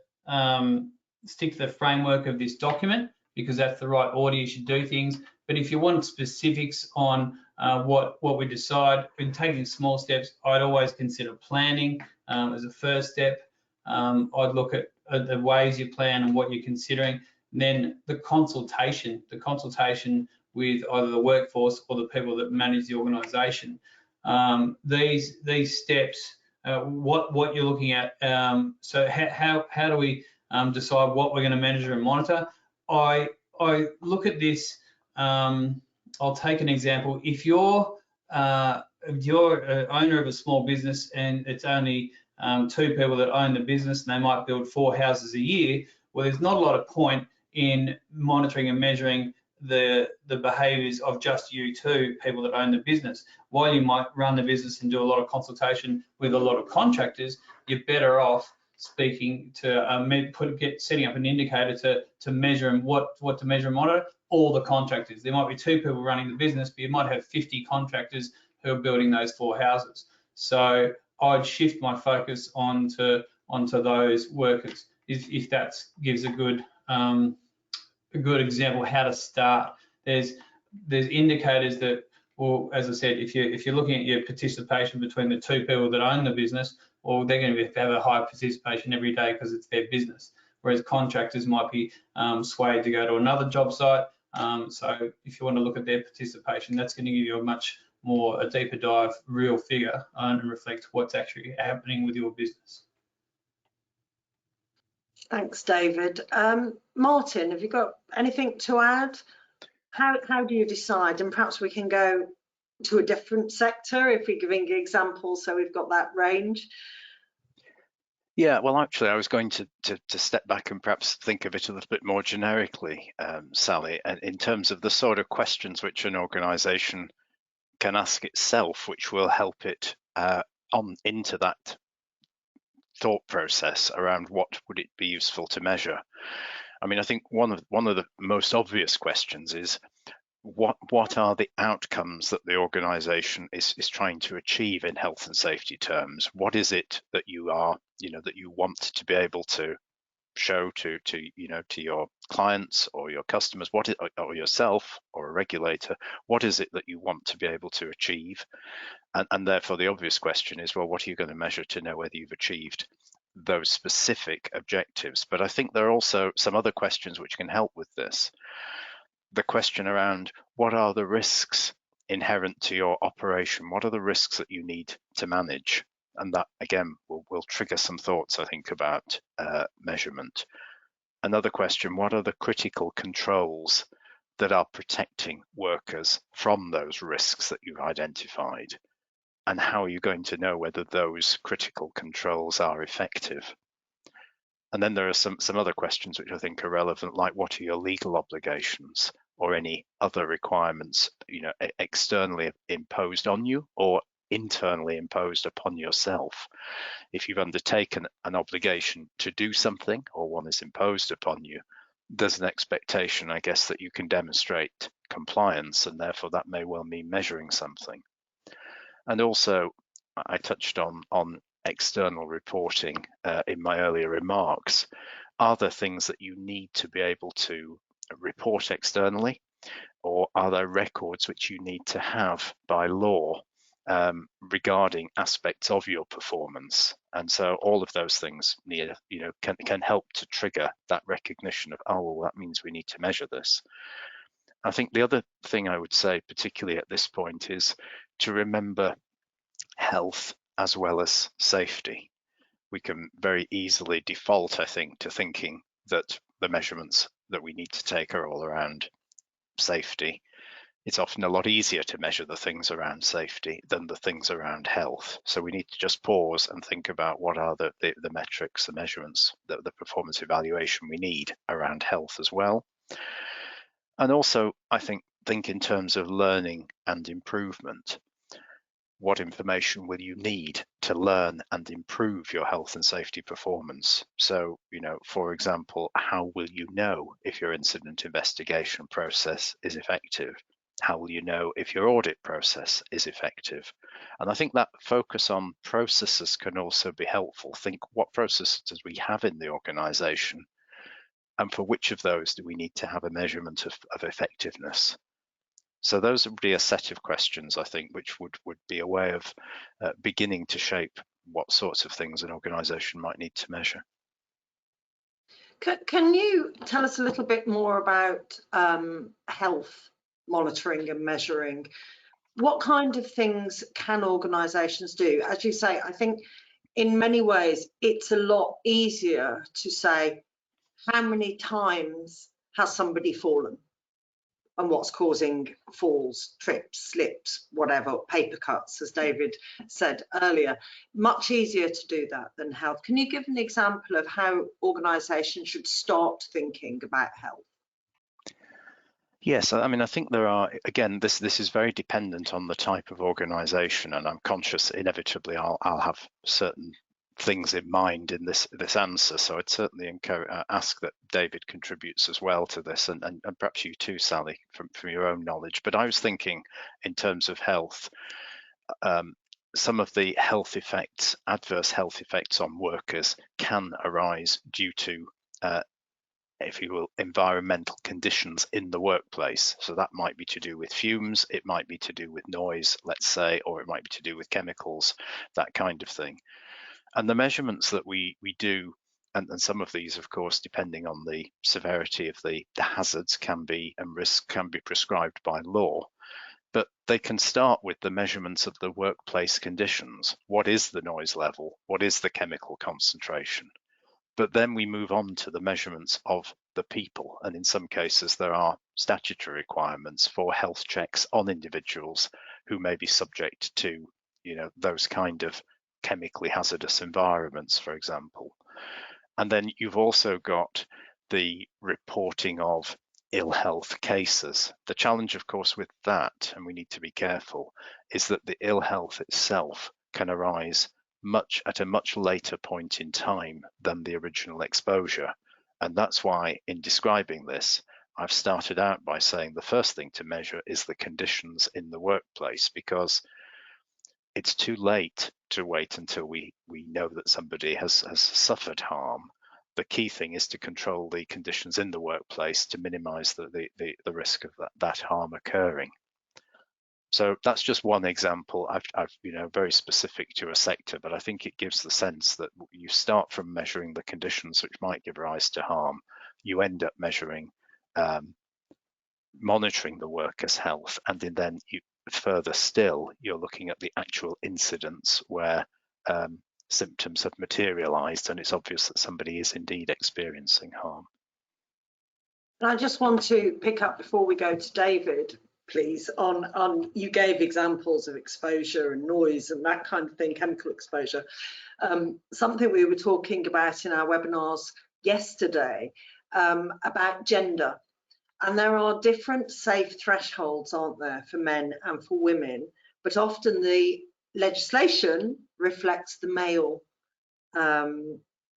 framework of this document, because that's the right order you should do things. But if you want specifics on what we decide, in taking small steps, I'd always consider planning as a first step. I'd look at the ways you plan and what you're considering. And then the consultation with either the workforce or the people that manage the organisation. These steps. What you're looking at. So how do we decide what we're going to measure and monitor? I look at this. I'll take an example. If you're an owner of a small business and it's only 2 people that own the business and they might build 4 houses a year, well, there's not a lot of point in monitoring and measuring the behaviours of just you 2 people that own the business. While you might run the business and do a lot of consultation with a lot of contractors, you're better off speaking to setting up an indicator to measure and what to measure and monitor all the contractors. There might be 2 people running the business, but you might have 50 contractors who are building those 4 houses. So I'd shift my focus onto those workers if that gives a good example how to start. There's indicators that, well, as I said, if you're looking at your participation between the 2 people that own the business, well, they're going to have a high participation every day because it's their business. Whereas contractors might be swayed to go to another job site. So if you want to look at their participation, that's going to give you a deeper dive real figure and reflect what's actually happening with your business. Thanks, David. Martin, have you got anything to add? How do you decide? And perhaps we can go to a different sector if we're giving examples, so we've got that range. Yeah, well, actually, I was going to step back and perhaps think of it a little bit more generically, Sally, and in terms of the sort of questions which an organisation can ask itself, which will help it on into that thought process around what would it be useful to measure. I mean, I think one of the most obvious questions is what are the outcomes that the organisation is trying to achieve in health and safety terms? What is it that you are, that you want to be able to show to your clients or your customers, or yourself or a regulator? What is it that you want to be able to achieve? And therefore the obvious question is, well, what are you going to measure to know whether you've achieved those specific objectives? But I think there are also some other questions which can help with this. The question around what are the risks inherent to your operation? What are the risks that you need to manage? And that, again, will trigger some thoughts, I think, about measurement. Another question, what are the critical controls that are protecting workers from those risks that you've identified? And how are you going to know whether those critical controls are effective? And then there are some other questions which I think are relevant, like what are your legal obligations? or any other requirements, externally imposed on you or internally imposed upon yourself. If you've undertaken an obligation to do something, or one is imposed upon you, there's an expectation, I guess, that you can demonstrate compliance, and therefore that may well mean measuring something. And also, I touched on external reporting in my earlier remarks. Are there things that you need to be able to report externally, or are there records which you need to have by law regarding aspects of your performance? And so all of those things can help to trigger that recognition of, oh, well, that means we need to measure this. I think the other thing I would say, particularly at this point, is to remember health as well as safety. We can very easily default, I think, to thinking that the measurements that we need to take are all around safety. It's often a lot easier to measure the things around safety than the things around health. So we need to just pause and think about what are the metrics, the measurements, the performance evaluation we need around health as well. And also, I think in terms of learning and improvement. What information will you need to learn and improve your health and safety performance? So, for example, how will you know if your incident investigation process is effective? How will you know if your audit process is effective? And I think that focus on processes can also be helpful. Think, what processes do we have in the organization? And for which of those do we need to have a measurement of effectiveness? So those would be a set of questions, I think, which would be a way of beginning to shape what sorts of things an organisation might need to measure. Can you tell us a little bit more about health monitoring and measuring? What kind of things can organisations do? As you say, I think in many ways it's a lot easier to say how many times has somebody fallen and what's causing falls, trips, slips, whatever, paper cuts, as David said earlier. Much easier to do that than health. Can you give an example of how organisations should start thinking about health? Yes, I mean, I think there are, again, this is very dependent on the type of organisation, and I'm conscious inevitably I'll have certain things in mind in this answer, so I'd certainly ask that David contributes as well to this, and perhaps you too, Sally, from your own knowledge. But I was thinking in terms of health, some of the health effects, adverse health effects on workers can arise due to if you will, environmental conditions in the workplace. So that might be to do with fumes, it might be to do with noise, let's say, or it might be to do with chemicals, that kind of thing. And the measurements that we do, and some of these, of course, depending on the severity of the hazards can be, and risks can be prescribed by law, but they can start with the measurements of the workplace conditions. What is the noise level? What is the chemical concentration? But then we move on to the measurements of the people. And in some cases, there are statutory requirements for health checks on individuals who may be subject to, those kind of chemically hazardous environments, for example. And then you've also got the reporting of ill health cases. The challenge, of course, with that, and we need to be careful, is that the ill health itself can arise at a much later point in time than the original exposure. And that's why in describing this, I've started out by saying the first thing to measure is the conditions in the workplace, because it's too late to wait until we know that somebody has suffered harm. The key thing is to control the conditions in the workplace to minimize the risk of that harm occurring. So that's just one example. I've very specific to a sector, but I think it gives the sense that you start from measuring the conditions which might give rise to harm. You end up measuring, monitoring the worker's health, and then further still, you're looking at the actual incidents where symptoms have materialized and it's obvious that somebody is indeed experiencing harm. And I just want to pick up before we go to David, please, on you gave examples of exposure and noise and that kind of thing, chemical exposure. Something we were talking about in our webinars yesterday about gender And there are different safe thresholds, aren't there, for men and for women, but often the legislation reflects the male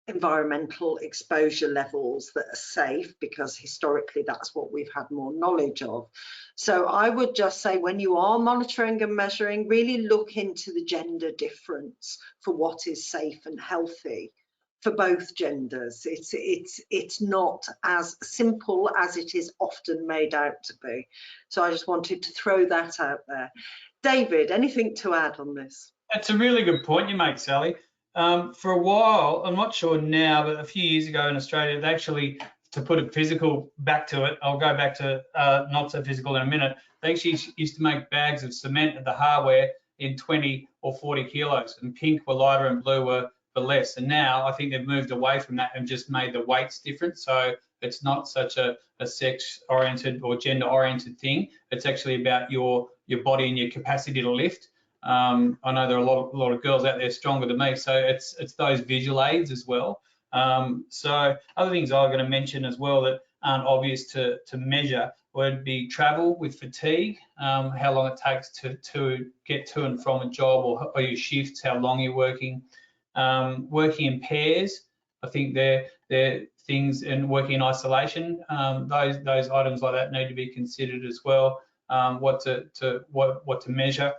environmental exposure levels that are safe, because historically that's what we've had more knowledge of. So I would just say, when you are monitoring and measuring, really look into the gender difference for what is safe and healthy for both genders. It's not as simple as it is often made out to be. So I just wanted to throw that out there. David, anything to add on this? That's a really good point you make, Sally. For a while, I'm not sure now, but a few years ago in Australia, they actually, to put a physical back to it, I'll go back to not so physical in a minute, they actually used to make bags of cement at the hardware in 20 or 40 kilos, and pink were lighter and blue were less. And now I think they've moved away from that and just made the weights different. So it's not such a sex-oriented or gender-oriented thing. It's actually about your body and your capacity to lift. I know there are a lot of girls out there stronger than me, so it's those visual aids as well. So other things I'm going to mention as well that aren't obvious to measure would be travel with fatigue, how long it takes to get to and from a job, or your shifts, how long you're working. Working in pairs, I think they're things, and working in isolation, those items like that need to be considered as well. What to measure.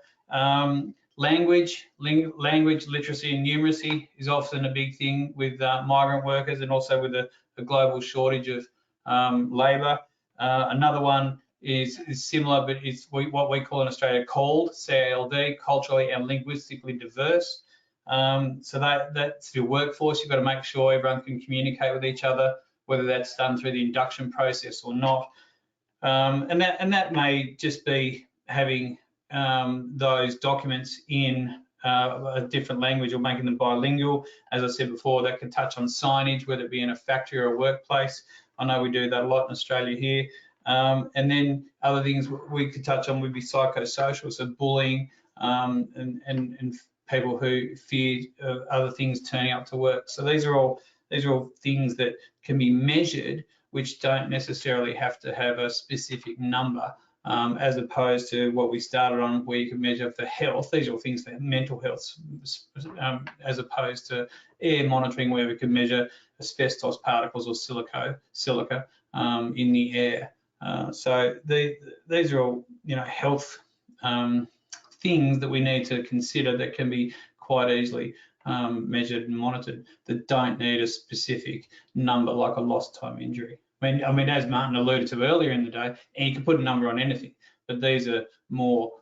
Language literacy and numeracy is often a big thing with migrant workers, and also with a global shortage of labour. Another one is similar, but it's what we call in Australia CALD, culturally and linguistically diverse. So that's your workforce. You've got to make sure everyone can communicate with each other, whether that's done through the induction process or not. And that may just be having those documents in a different language, or making them bilingual. As I said before, that can touch on signage, whether it be in a factory or a workplace. I know we do that a lot in Australia here. And then other things we could touch on would be psychosocial, so bullying, and people who fear other things turning up to work. So these are all things that can be measured, which don't necessarily have to have a specific number, as opposed to what we started on, where you can measure for health. These are all things for mental health, as opposed to air monitoring, where we can measure asbestos particles or silica in the air. So these are all, health things that we need to consider that can be quite easily measured and monitored, that don't need a specific number like a lost time injury. I mean, as Martin alluded to earlier in the day, and you can put a number on anything, but these are more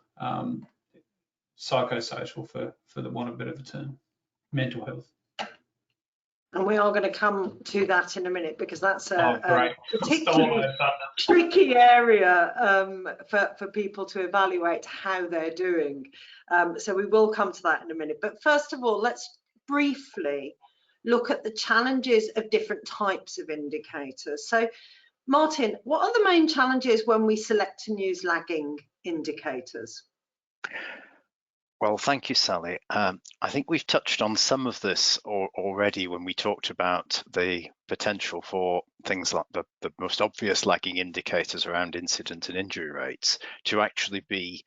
psychosocial, for the want of a bit of a term, mental health. And we are going to come to that in a minute, because that's a particularly tricky area for people to evaluate how they're doing. So we will come to that in a minute. But first of all, let's briefly look at the challenges of different types of indicators. So Martin, what are the main challenges when we select and use lagging indicators? Well, thank you, Sally. I think we've touched on some of this already when we talked about the potential for things like the most obvious lagging indicators around incident and injury rates to actually be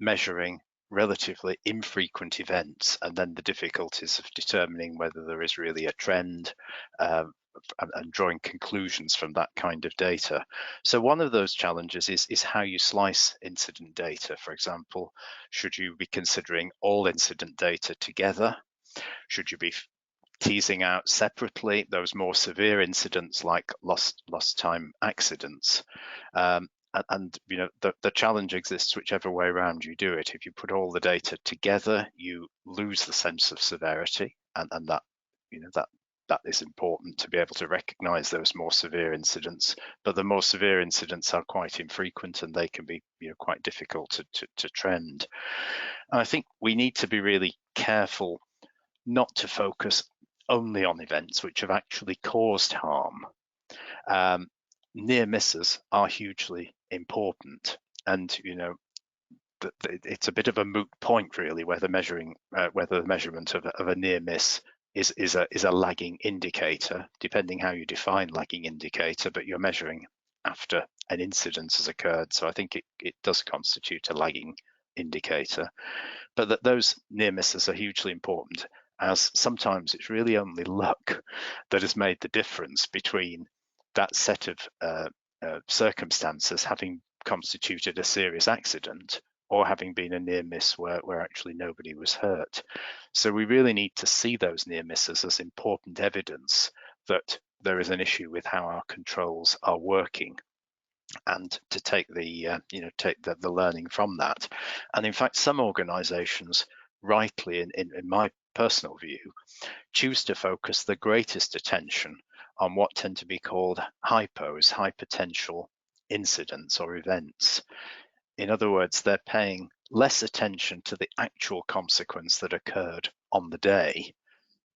measuring relatively infrequent events, and then the difficulties of determining whether there is really a trend, and drawing conclusions from that kind of data. So one of those challenges is how you slice incident data. For example, should you be considering all incident data together? Should you be teasing out separately those more severe incidents like lost time accidents? And the challenge exists whichever way around you do it. If you put all the data together, you lose the sense of severity, and that is important to be able to recognize those more severe incidents. But the more severe incidents are quite infrequent, and they can be quite difficult to trend. And I think we need to be really careful not to focus only on events which have actually caused harm. Near misses are hugely important, and it's a bit of a moot point really whether the measurement of a near miss is a lagging indicator, depending how you define lagging indicator, but you're measuring after an incident has occurred. So I think it does constitute a lagging indicator, but that those near misses are hugely important, as sometimes it's really only luck that has made the difference between that set of circumstances having constituted a serious accident or having been a near miss where actually nobody was hurt. So we really need to see those near misses as important evidence that there is an issue with how our controls are working, and to take the learning from that. And in fact, some organizations, rightly in my personal view, choose to focus the greatest attention on what tend to be called hypos, high potential incidents or events. In other words, they're paying less attention to the actual consequence that occurred on the day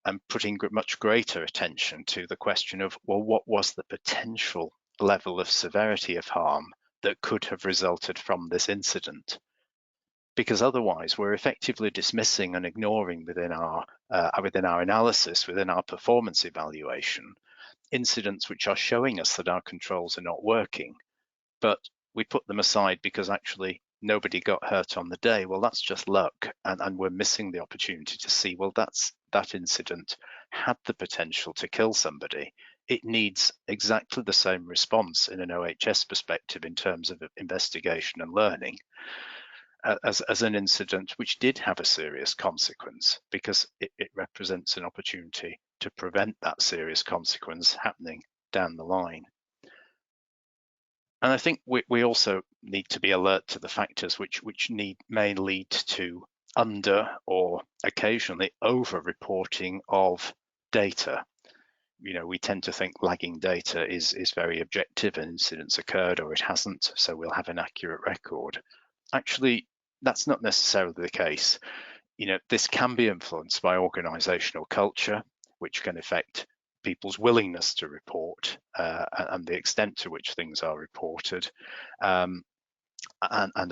and putting much greater attention to the question of, well, what was the potential level of severity of harm that could have resulted from this incident? Because otherwise we're effectively dismissing and ignoring within our analysis, within our performance evaluation, incidents which are showing us that our controls are not working, but we put them aside because actually nobody got hurt on the day. Well, that's just luck, and we're missing the opportunity to see, well, that incident had the potential to kill somebody. It needs exactly the same response in an OH&S perspective in terms of investigation and learning as an incident which did have a serious consequence, because it represents an opportunity to prevent that serious consequence happening down the line. And I think we also need to be alert to the factors which may lead to under or occasionally over reporting of data. We tend to think lagging data is very objective, and incidents occurred or it hasn't, so we'll have an accurate record. Actually, that's not necessarily the case. This can be influenced by organizational culture, which can affect people's willingness to report and the extent to which things are reported. And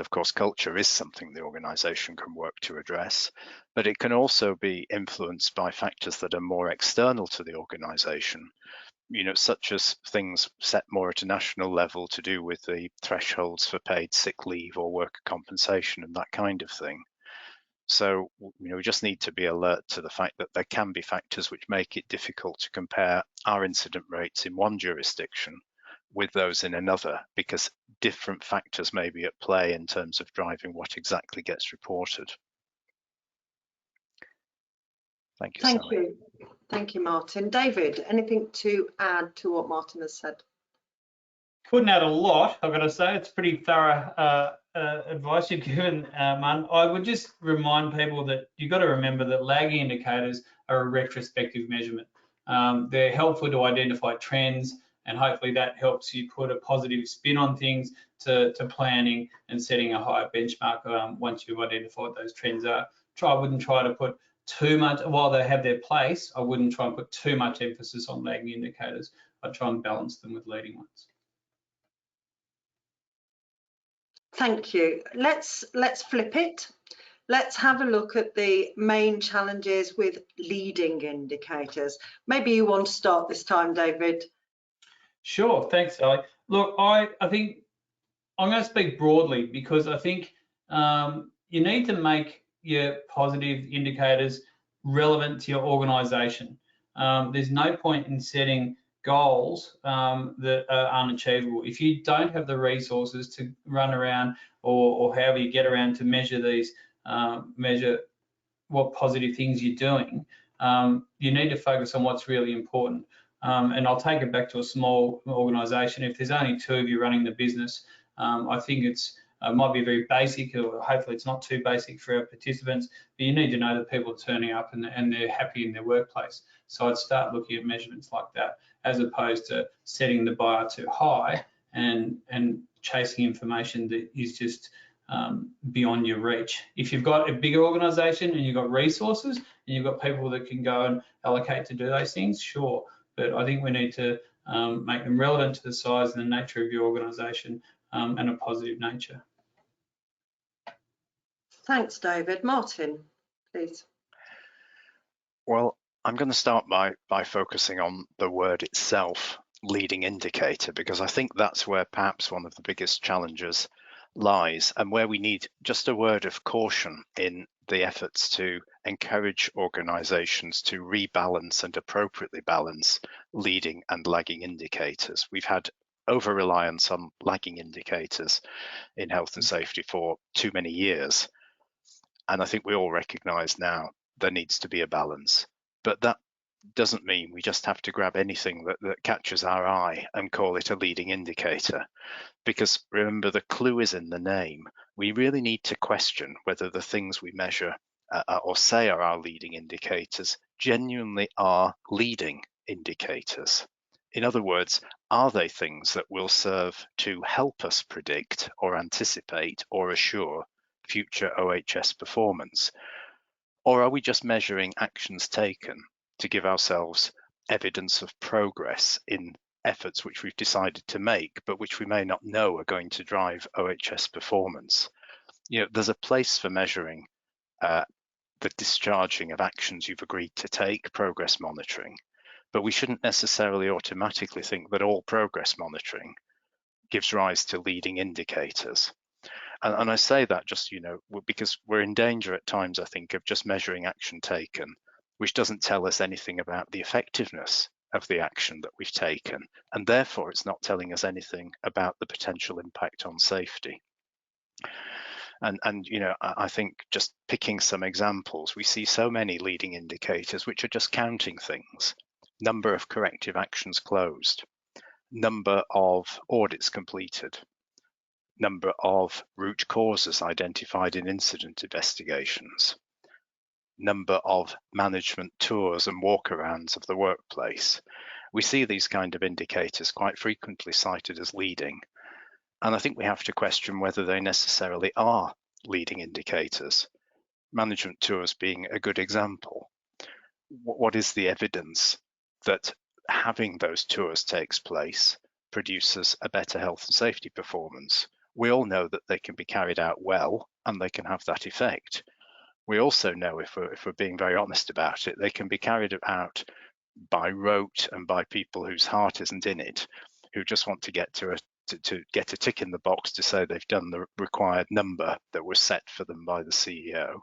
of course, culture is something the organization can work to address, but it can also be influenced by factors that are more external to the organization, such as things set more at a national level to do with the thresholds for paid sick leave or worker compensation and that kind of thing. So, we just need to be alert to the fact that there can be factors which make it difficult to compare our incident rates in one jurisdiction with those in another, because different factors may be at play in terms of driving what exactly gets reported. Thank you, Thank Sally. you. Thank you, Martin. David, anything to add to what Martin has said? Couldn't add a lot, I've got to say. It's pretty thorough advice you've given, Martin. I would just remind people that you've got to remember that lagging indicators are a retrospective measurement. They're helpful to identify trends, and hopefully that helps you put a positive spin on things to planning and setting a higher benchmark once you've identified those trends are. I wouldn't try to put too much, while they have their place, I wouldn't try and put too much emphasis on lagging indicators. I'd try and balance them with leading ones. Thank you. Let's flip it. Let's have a look at the main challenges with leading indicators. Maybe you want to start this time, David. Sure, thanks, Sally. Look, I think I'm going to speak broadly, because I think you need to make your positive indicators relevant to your organisation. There's no point in setting goals that are unachievable. If you don't have the resources to run around or however you get around to measure these, measure what positive things you're doing, you need to focus on what's really important. And I'll take it back to a small organisation. If there's only 2 of you running the business, I think it might be very basic, or hopefully it's not too basic for our participants, but you need to know that people are turning up and they're happy in their workplace. So I'd start looking at measurements like that, as opposed to setting the bar too high and chasing information that is just beyond your reach. If you've got a bigger organisation and you've got resources and you've got people that can go and allocate to do those things, sure. But I think we need to make them relevant to the size and the nature of your organisation and a positive nature. Thanks, David. Martin, please. Well, I'm going to start by focusing on the word itself, leading indicator, because I think that's where perhaps one of the biggest challenges lies, and where we need just a word of caution in the efforts to encourage organisations to rebalance and appropriately balance leading and lagging indicators. We've had over-reliance on lagging indicators in health and safety for too many years, and I think we all recognise now there needs to be a balance. But that doesn't mean we just have to grab anything that catches our eye and call it a leading indicator. Because remember, the clue is in the name. We really need to question whether the things we measure or say are our leading indicators genuinely are leading indicators. In other words, are they things that will serve to help us predict or anticipate or assure future OH&S performance? Or are we just measuring actions taken to give ourselves evidence of progress in efforts which we've decided to make, but which we may not know are going to drive OH&S performance? You know, there's a place for measuring the discharging of actions you've agreed to take, progress monitoring, but we shouldn't necessarily automatically think that all progress monitoring gives rise to leading indicators. And I say that just, you know, because we're in danger at times, I think, of just measuring action taken, which doesn't tell us anything about the effectiveness of the action that we've taken. And therefore, it's not telling us anything about the potential impact on safety. And you know, I think just picking some examples, we see so many leading indicators which are just counting things. Number of corrective actions closed, number of audits completed, number of root causes identified in incident investigations, number of management tours and walkarounds of the workplace. We see these kind of indicators quite frequently cited as leading, and I think we have to question whether they necessarily are leading indicators. Management tours being a good example. What is the evidence that having those tours takes place produces a better health and safety performance? We all know that they can be carried out well and they can have that effect. We also know, if we're being very honest about it, they can be carried out by rote and by people whose heart isn't in it, who just want to get to get a tick in the box to say they've done the required number that was set for them by the CEO.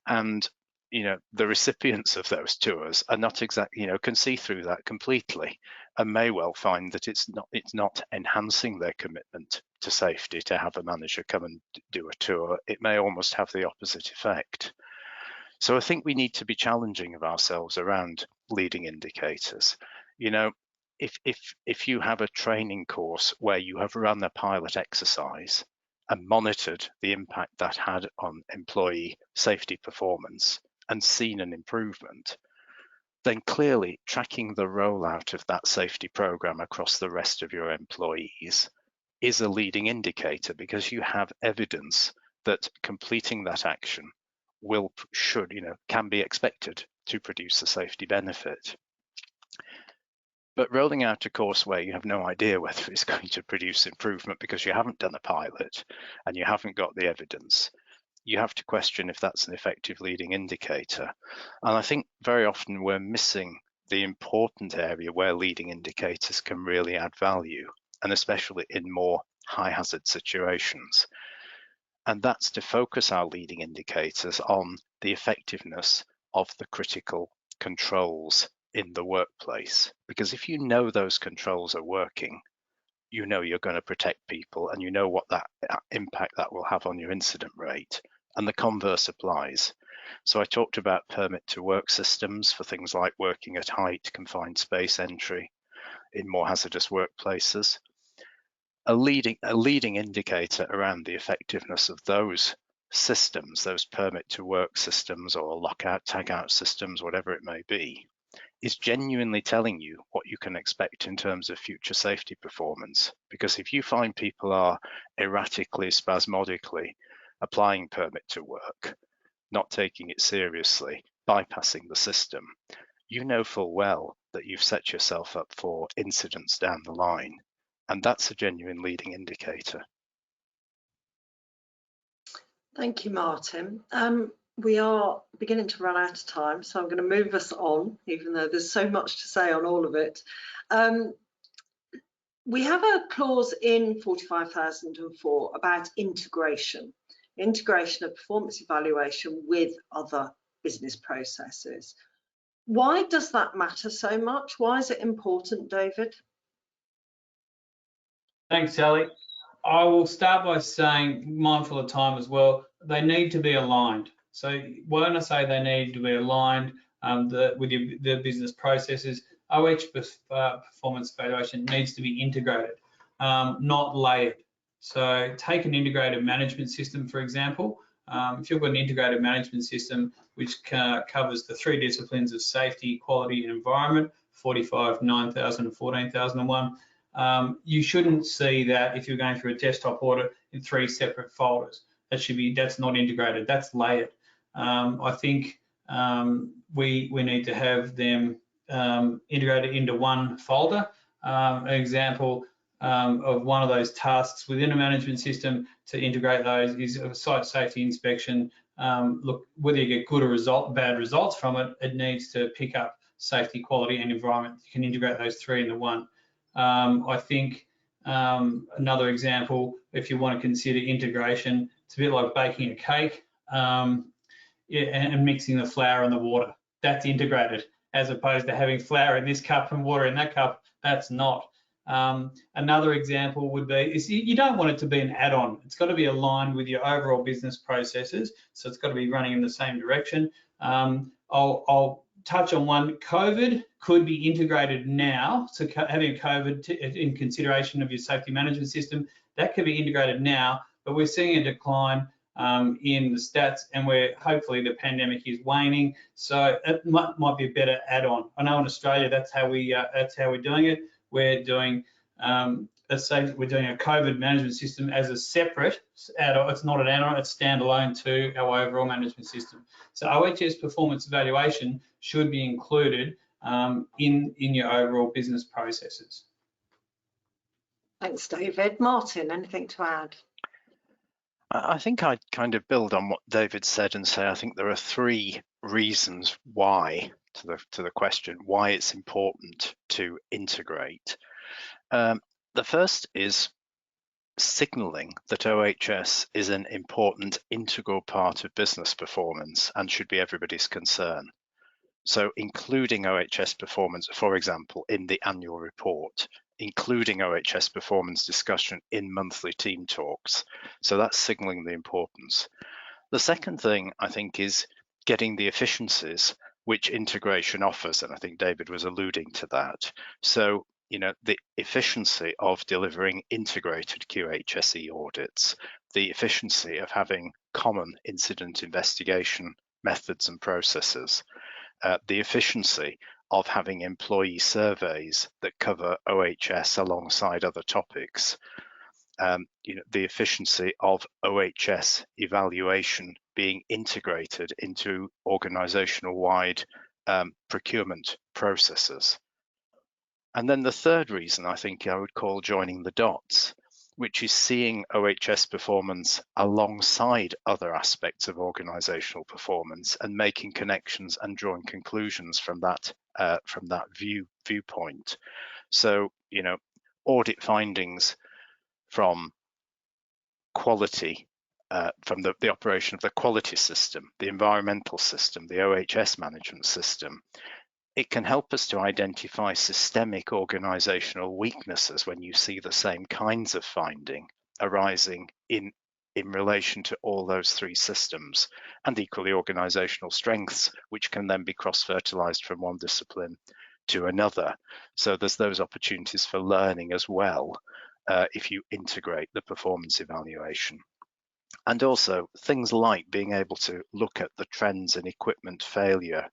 And you know, the recipients of those tours are not exactly, you know, can see through that completely and may well find that it's not enhancing their commitment to safety to have a manager come and do a tour. It may almost have the opposite effect. So I think we need to be challenging of ourselves around leading indicators. You know, if you have a training course where you have run a pilot exercise and monitored the impact that had on employee safety performance and seen an improvement, then clearly tracking the rollout of that safety program across the rest of your employees is a leading indicator, because you have evidence that completing that action can be expected to produce a safety benefit. But rolling out a course where you have no idea whether it's going to produce improvement because you haven't done a pilot and you haven't got the evidence, you have to question if that's an effective leading indicator. And I think very often we're missing the important area where leading indicators can really add value, and especially in more high hazard situations. And that's to focus our leading indicators on the effectiveness of the critical controls in the workplace. Because if you know those controls are working, you know you're going to protect people and you know what that impact that will have on your incident rate. And the converse applies. So I talked about permit to work systems for things like working at height, confined space entry in more hazardous workplaces. A leading indicator around the effectiveness of those systems, those permit to work systems or lockout, tagout systems, whatever it may be, is genuinely telling you what you can expect in terms of future safety performance. Because if you find people are erratically, spasmodically applying permit to work, not taking it seriously, bypassing the system, you know full well that you've set yourself up for incidents down the line. And that's a genuine leading indicator. Thank you, Martin. We are beginning to run out of time, so I'm going to move us on, even though there's so much to say on all of it. We have a clause in 45,004 about integration of performance evaluation with other business processes. Why does that matter so much? Why is it important, David? Thanks, Sally. I will start by saying, mindful of time as well, they need to be aligned. So when I say they need to be aligned with the business processes, performance evaluation needs to be integrated, not layered. So take an integrated management system, for example. If you've got an integrated management system which covers the 3 disciplines of safety, quality, and environment, 45, 9000, and 14001, you shouldn't see that if you're going through a desktop audit in 3 separate folders. That's not integrated, that's layered. I think we need to have them integrated into one folder. An example of one of those tasks within a management system to integrate those is a site safety inspection. Look, whether you get good or bad results from it, it needs to pick up safety, quality, and environment. You can integrate those 3 into one. I think another example, if you want to consider integration, it's a bit like baking a cake and mixing the flour and the water. That's integrated, as opposed to having flour in this cup and water in that cup. That's not. Another example would be is you don't want it to be an add-on. It's got to be aligned with your overall business processes, so it's got to be running in the same direction. I'll touch on one. COVID could be integrated now, so having COVID in consideration of your safety management system, that could be integrated now, but we're seeing a decline in the stats, and where hopefully the pandemic is waning, so it might be a better add-on. I know in Australia that's how we're doing it. We're doing a COVID management system as a separate add-on. It's not an add-on, it's standalone to our overall management system. So OH&S performance evaluation should be included in your overall business processes. Thanks, David. Martin, anything to add? I think I'd kind of build on what David said and say I think there are 3 reasons why, to the question, why it's important to integrate. The first is signalling that OH&S is an important integral part of business performance and should be everybody's concern. So including OH&S performance, for example, in the annual report, including OH&S performance discussion in monthly team talks. So that's signalling the importance. The second thing I think is getting the efficiencies which integration offers, and I think David was alluding to that. So, the efficiency of delivering integrated QHSE audits, the efficiency of having common incident investigation methods and processes, the efficiency of having employee surveys that cover OH&S alongside other topics, the efficiency of OH&S evaluation being integrated into organizational-wide procurement processes. And then the third reason I think I would call joining the dots, which is seeing OH&S performance alongside other aspects of organizational performance and making connections and drawing conclusions from that viewpoint. So, audit findings from quality, from the operation of the quality system, the environmental system, the OH&S management system, it can help us to identify systemic organizational weaknesses when you see the same kinds of finding arising in relation to all those 3 systems, and equally organizational strengths, which can then be cross-fertilized from one discipline to another. So there's those opportunities for learning as well if you integrate the performance evaluation. And also things like being able to look at the trends in equipment failure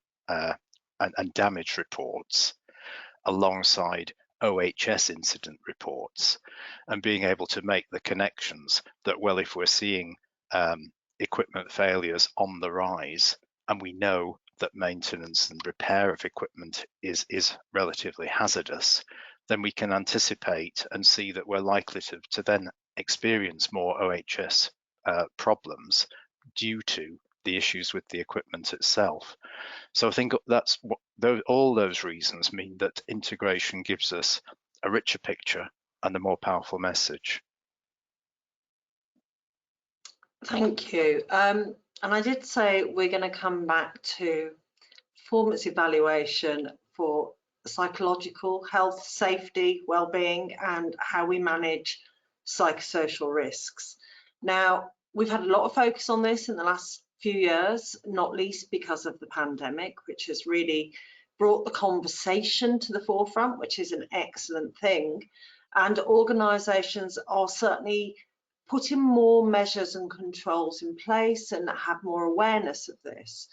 and damage reports alongside OH&S incident reports, and being able to make the connections that, well, if we're seeing equipment failures on the rise and we know that maintenance and repair of equipment is relatively hazardous, then we can anticipate and see that we're likely to then experience more OH&S problems due to the issues with the equipment itself. So I think that's what all those reasons mean that integration gives us a richer picture and a more powerful message. Thank you. And I did say we're going to come back to performance evaluation for psychological health, safety, well-being, and how we manage psychosocial risks. Now, we've had a lot of focus on this in the last few years, not least because of the pandemic, which has really brought the conversation to the forefront, which is an excellent thing. And organisations are certainly putting more measures and controls in place and have more awareness of this.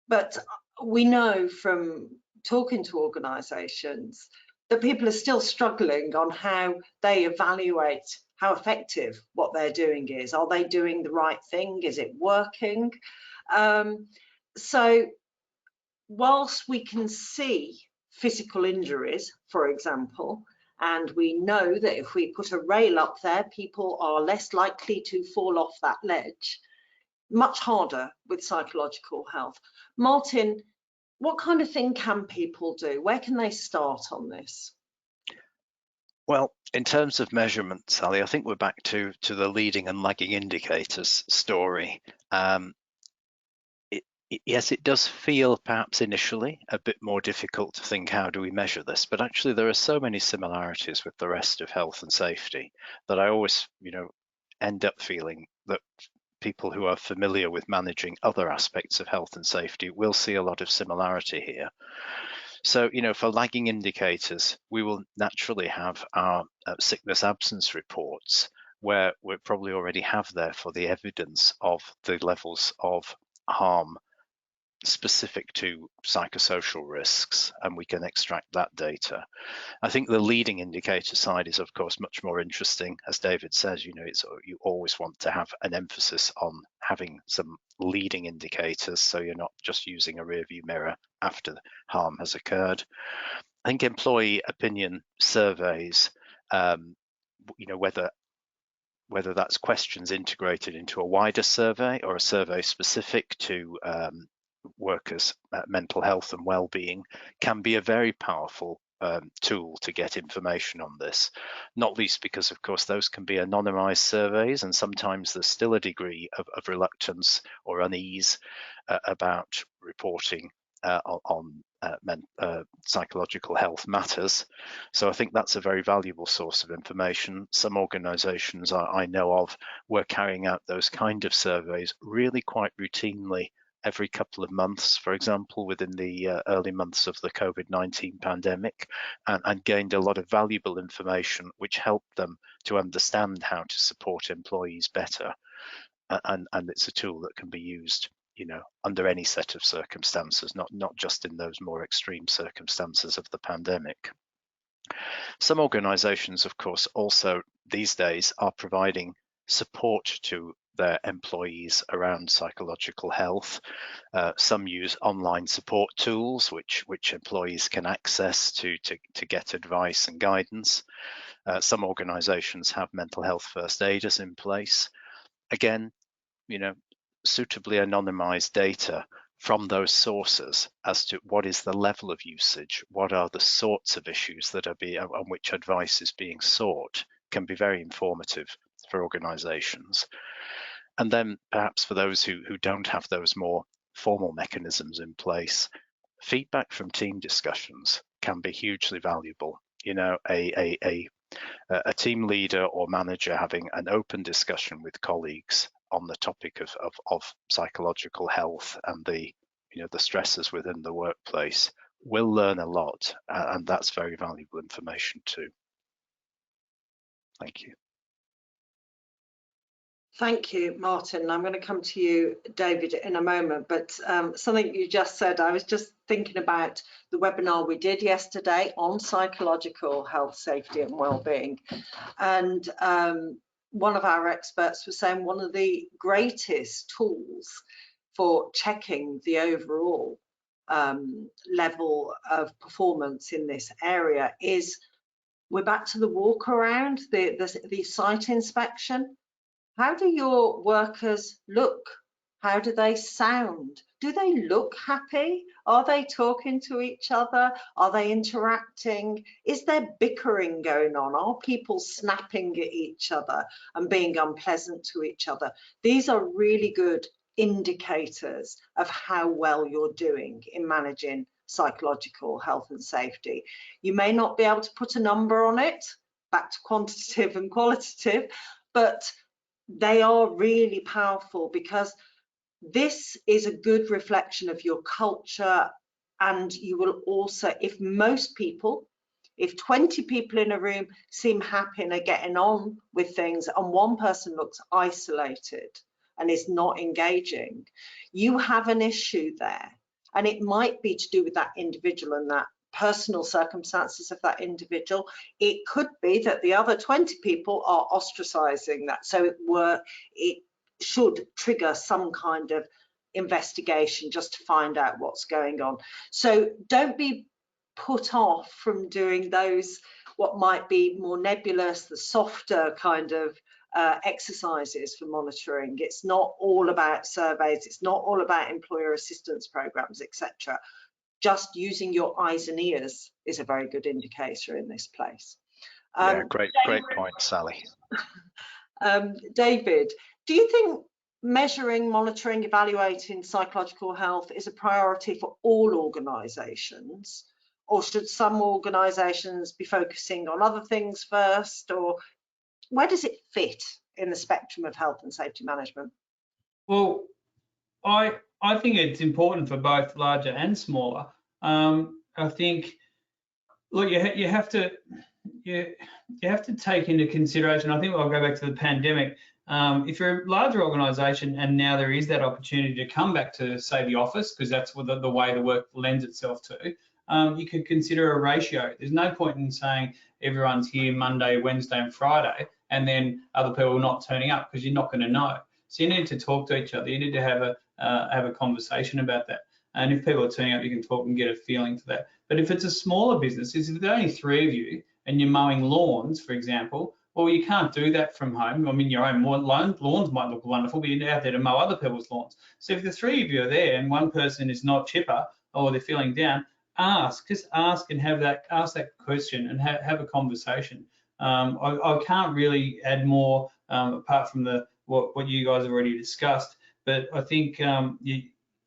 But we know from talking to organisations that people are still struggling on how they evaluate how effective what they're doing is. Are they doing the right thing? Is it working? So whilst we can see physical injuries, for example, and we know that if we put a rail up there, people are less likely to fall off that ledge, much harder with psychological health. Martin, what kind of thing can people do? Where can they start on this? Well, in terms of measurement, Sally, I think we're back to the leading and lagging indicators story. Yes, it does feel perhaps initially a bit more difficult to think, how do we measure this? But actually there are so many similarities with the rest of health and safety that I always, end up feeling that people who are familiar with managing other aspects of health and safety will see a lot of similarity here. So, for lagging indicators, we will naturally have our sickness absence reports, where we probably already have therefore the evidence of the levels of harm specific to psychosocial risks, and we can extract that data. I think the leading indicator side is, of course, much more interesting. As David says, you always want to have an emphasis on having some leading indicators, so you're not just using a rearview mirror after harm has occurred. I think employee opinion surveys, whether that's questions integrated into a wider survey or a survey specific to workers' mental health and well-being, can be a very powerful tool to get information on this, not least because, of course, those can be anonymized surveys, and sometimes there's still a degree of reluctance or unease about reporting on psychological health matters. So I think that's a very valuable source of information. Some organizations I know of were carrying out those kind of surveys really quite routinely every couple of months, for example, within the early months of the COVID-19 pandemic, and gained a lot of valuable information which helped them to understand how to support employees better. And it's a tool that can be used under any set of circumstances, not just in those more extreme circumstances of the pandemic. Some organizations, of course, also these days are providing support to their employees around psychological health. Some use online support tools which employees can access to get advice and guidance. Some organizations have mental health first aiders in place. Again, suitably anonymized data from those sources as to what is the level of usage, what are the sorts of issues that are on which advice is being sought, can be very informative for organizations. And then perhaps for those who don't have those more formal mechanisms in place, feedback from team discussions can be hugely valuable. A team leader or manager having an open discussion with colleagues on the topic of psychological health and the stresses within the workplace will learn a lot, and that's very valuable information too. Thank you. Thank you, Martin. I'm going to come to you, David, in a moment, but something you just said, I was just thinking about the webinar we did yesterday on psychological health, safety and well-being. And one of our experts was saying one of the greatest tools for checking the overall level of performance in this area is, we're back to the walk around, the site inspection. How do your workers look? How do they sound? do they look happy? Are they talking to each other? Are they interacting? Is there bickering going on? Are people snapping at each other and being unpleasant to each other? These are really good indicators of how well you're doing in managing psychological health and safety. You may not be able to put a number on it, back to quantitative and qualitative, but they are really powerful, because this is a good reflection of your culture. And you will also, if 20 people in a room seem happy and are getting on with things, and one person looks isolated and is not engaging, you have an issue there. And it might be to do with that individual and that personal circumstances of that individual. It could be that the other 20 people are ostracizing that. So it should trigger some kind of investigation just to find out what's going on. So don't be put off from doing those, what might be more nebulous, the softer kind of exercises for monitoring. It's not all about surveys, it's not all about employer assistance programs, etc. Just using your eyes and ears is a very good indicator in this place. Yeah, great point, Sally. David, do you think measuring, monitoring, evaluating psychological health is a priority for all organisations, or should some organisations be focusing on other things first, or where does it fit in the spectrum of health and safety management? Well, I think it's important for both larger and smaller. I think, look, you have to take into consideration. I think I'll go back to the pandemic. If you're a larger organisation and now there is that opportunity to come back to, say, the office, because that's what the way the work lends itself to, you could consider a ratio. There's no point in saying everyone's here Monday, Wednesday and Friday, and then other people not turning up, because you're not going to know. So you need to talk to each other. You need to have a conversation about that. And if people are turning up, you can talk and get a feeling for that. But if it's a smaller business, if there are only 3 of you and you're mowing lawns, for example, well, you can't do that from home. I mean, your own lawns might look wonderful, but you're out there to mow other people's lawns. So if the 3 of you are there and one person is not chipper or they're feeling down, just ask and ask that question and have a conversation. I can't really add more apart from what you guys have already discussed. But I think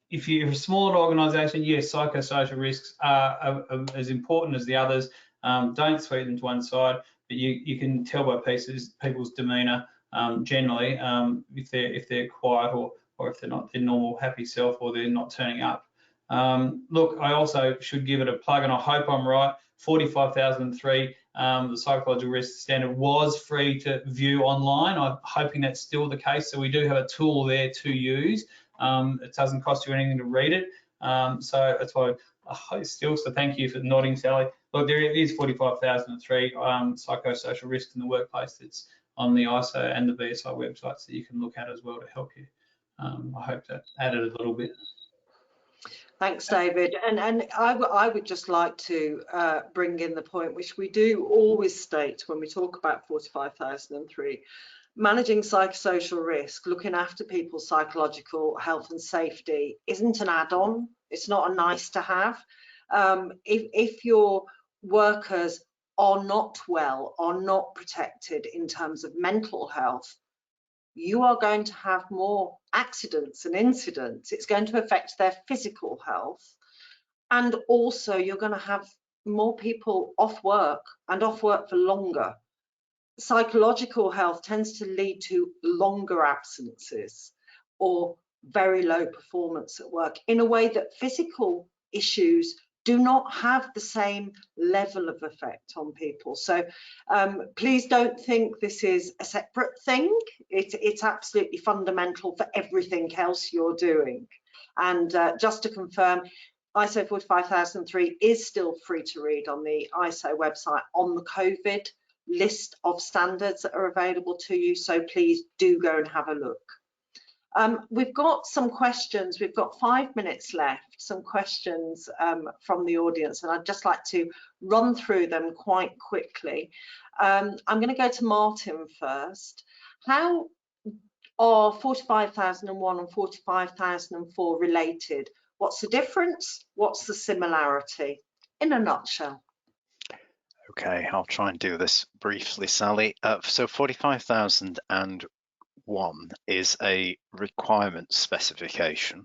if you're a smaller organisation, yes, psychosocial risks are as important as the others. Don't sweep them to one side, but you can tell by people's demeanour generally if they're quiet or if they're not their normal happy self, or they're not turning up. Look, I also should give it a plug, and I hope I'm right. 45,003, the psychological risk standard was free to view online. I'm hoping that's still the case. So we do have a tool there to use. It doesn't cost you anything to read it. So that's why I hope still. So thank you for nodding, Sally. Look, there is 45,003 psychosocial risks in the workplace. That's on the ISO and the BSI websites that you can look at as well to help you. I hope that added a little bit. Thanks, David. And I would just like to bring in the point which we do always state when we talk about 45,003. Managing psychosocial risk, looking after people's psychological health and safety isn't an add-on. It's not a nice to have. If your workers are not well, are not protected in terms of mental health, you are going to have more accidents and incidents. It's going to affect their physical health. And also you're going to have more people off work and off work for longer. Psychological health tends to lead to longer absences or very low performance at work, in a way that physical issues do not have the same level of effect on people. So please don't think this is a separate thing. It's absolutely fundamental for everything else you're doing. And just to confirm, ISO 45003 is still free to read on the ISO website on the COVID list of standards that are available to you. So please do go and have a look. We've got some questions. We've got 5 minutes left, some questions from the audience, and I'd just like to run through them quite quickly. I'm going to go to Martin first. How Are 45,001 and 45,004 related? What's the difference? What's the similarity? In a nutshell. Okay, I'll try and do this briefly, Sally. So 45,001 is a requirement specification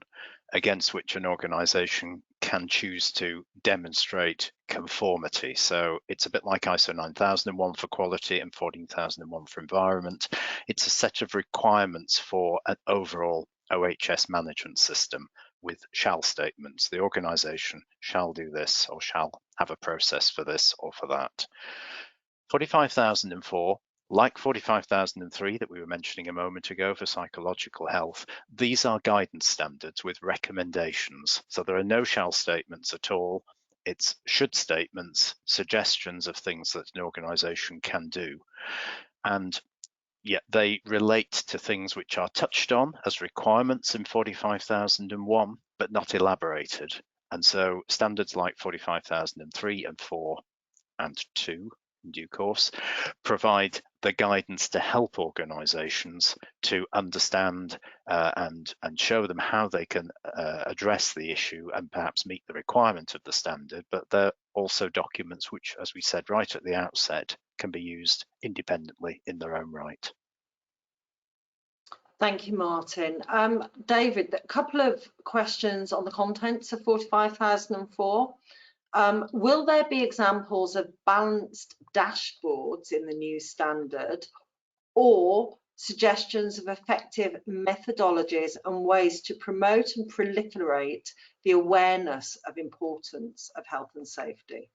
against which an organisation can choose to demonstrate conformity. So it's a bit like ISO 9001 for quality and 14,001 for environment. It's a set of requirements for an overall OH&S management system with shall statements. The organisation shall do this or shall have a process for this or for that. 45,004, like 45,003 that we were mentioning a moment ago for psychological health, these are guidance standards with recommendations. So there are no shall statements at all. It's should statements, suggestions of things that an organisation can do. And yet they relate to things which are touched on as requirements in 45,001, but not elaborated. And so standards like 45,003 and 4 and 2 in due course provide the guidance to help organisations to understand and show them how they can address the issue and perhaps meet the requirement of the standard, but they're also documents which, as we said right at the outset, can be used independently in their own right. Thank you, Martin. David, a couple of questions on the contents of 45,004. Will there be examples of balanced dashboards in the new standard, or suggestions of effective methodologies and ways to promote and proliferate the awareness of importance of health and safety?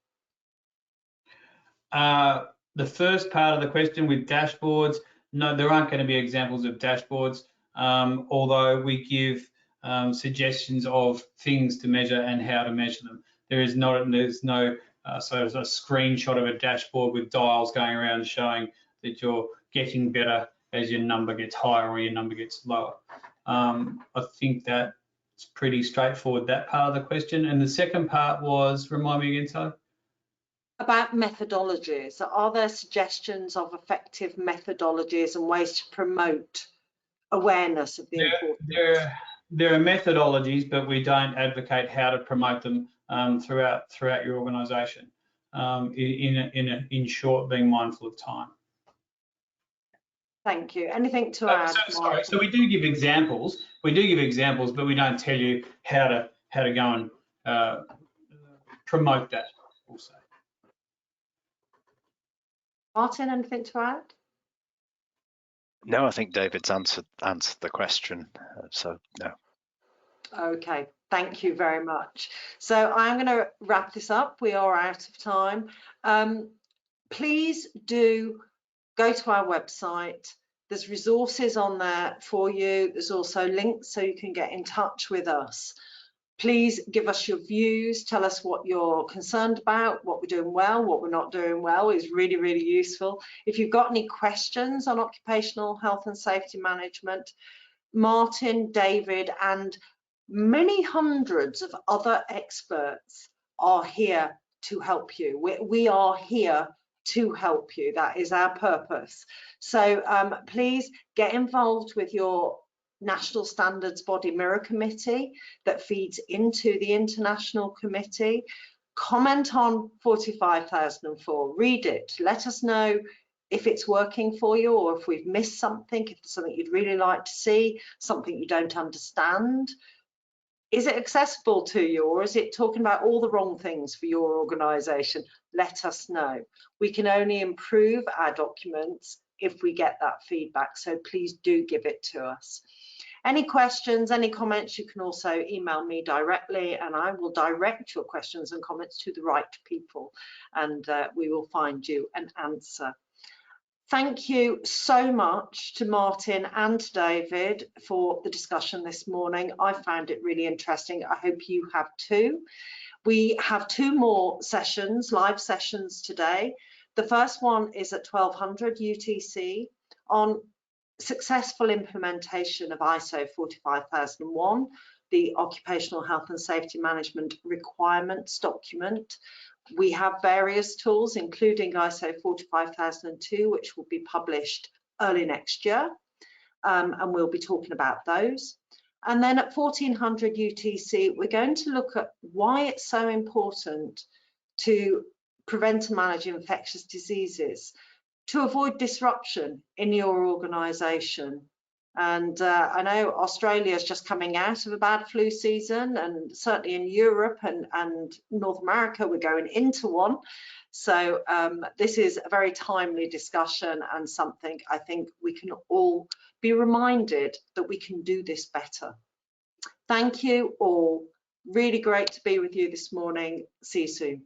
The first part of the question with dashboards, no, there aren't going to be examples of dashboards, although we give suggestions of things to measure and how to measure them. There's no sort of a screenshot of a dashboard with dials going around showing that you're getting better as your number gets higher or your number gets lower. I think that's pretty straightforward, that part of the question. And the second part was, remind me again, Sally? About methodologies. Are there suggestions of effective methodologies and ways to promote awareness of the importance? There are methodologies, but we don't advocate how to promote them throughout your organisation. In short, being mindful of time. Thank you. Anything to add? Sorry. So we do give examples. We do give examples, but we don't tell you how to go and promote that. Also. Martin, anything to add? No, I think David's answered the question, so no. Okay, thank you very much. So I'm going to wrap this up. We are out of time. Please do go to our website. There's resources on there for you. There's also links so you can get in touch with us. Please give us your views. Tell us what you're concerned about, what we're doing well, what we're not doing well is really, really useful. If you've got any questions on occupational health and safety management, Martin, David, and many hundreds of other experts are here to help you. We are here to help you. That is our purpose. So please get involved with your National Standards Body Mirror Committee that feeds into the International Committee. Comment on 45,004, read it, let us know if it's working for you or if we've missed something, if there's something you'd really like to see, something you don't understand. Is it accessible to you, or is it talking about all the wrong things for your organisation? Let us know. We can only improve our documents if we get that feedback, so please do give it to us. Any questions, any comments, you can also email me directly and I will direct your questions and comments to the right people, and we will find you an answer. Thank you so much to Martin and David for the discussion this morning. I found it really interesting. I hope you have too. We have 2 more sessions, live sessions today. The first one is at 1200 UTC on successful implementation of ISO 45001, the Occupational Health and Safety Management Requirements document. We have various tools, including ISO 45002, which will be published early next year. and we'll be talking about those. And then at 1400 UTC, we're going to look at why it's so important to prevent and manage infectious diseases, to avoid disruption in your organisation. And I know Australia is just coming out of a bad flu season, and certainly in Europe and North America, we're going into one. So this is a very timely discussion and something I think we can all be reminded that we can do this better. Thank you all. Really great to be with you this morning. See you soon.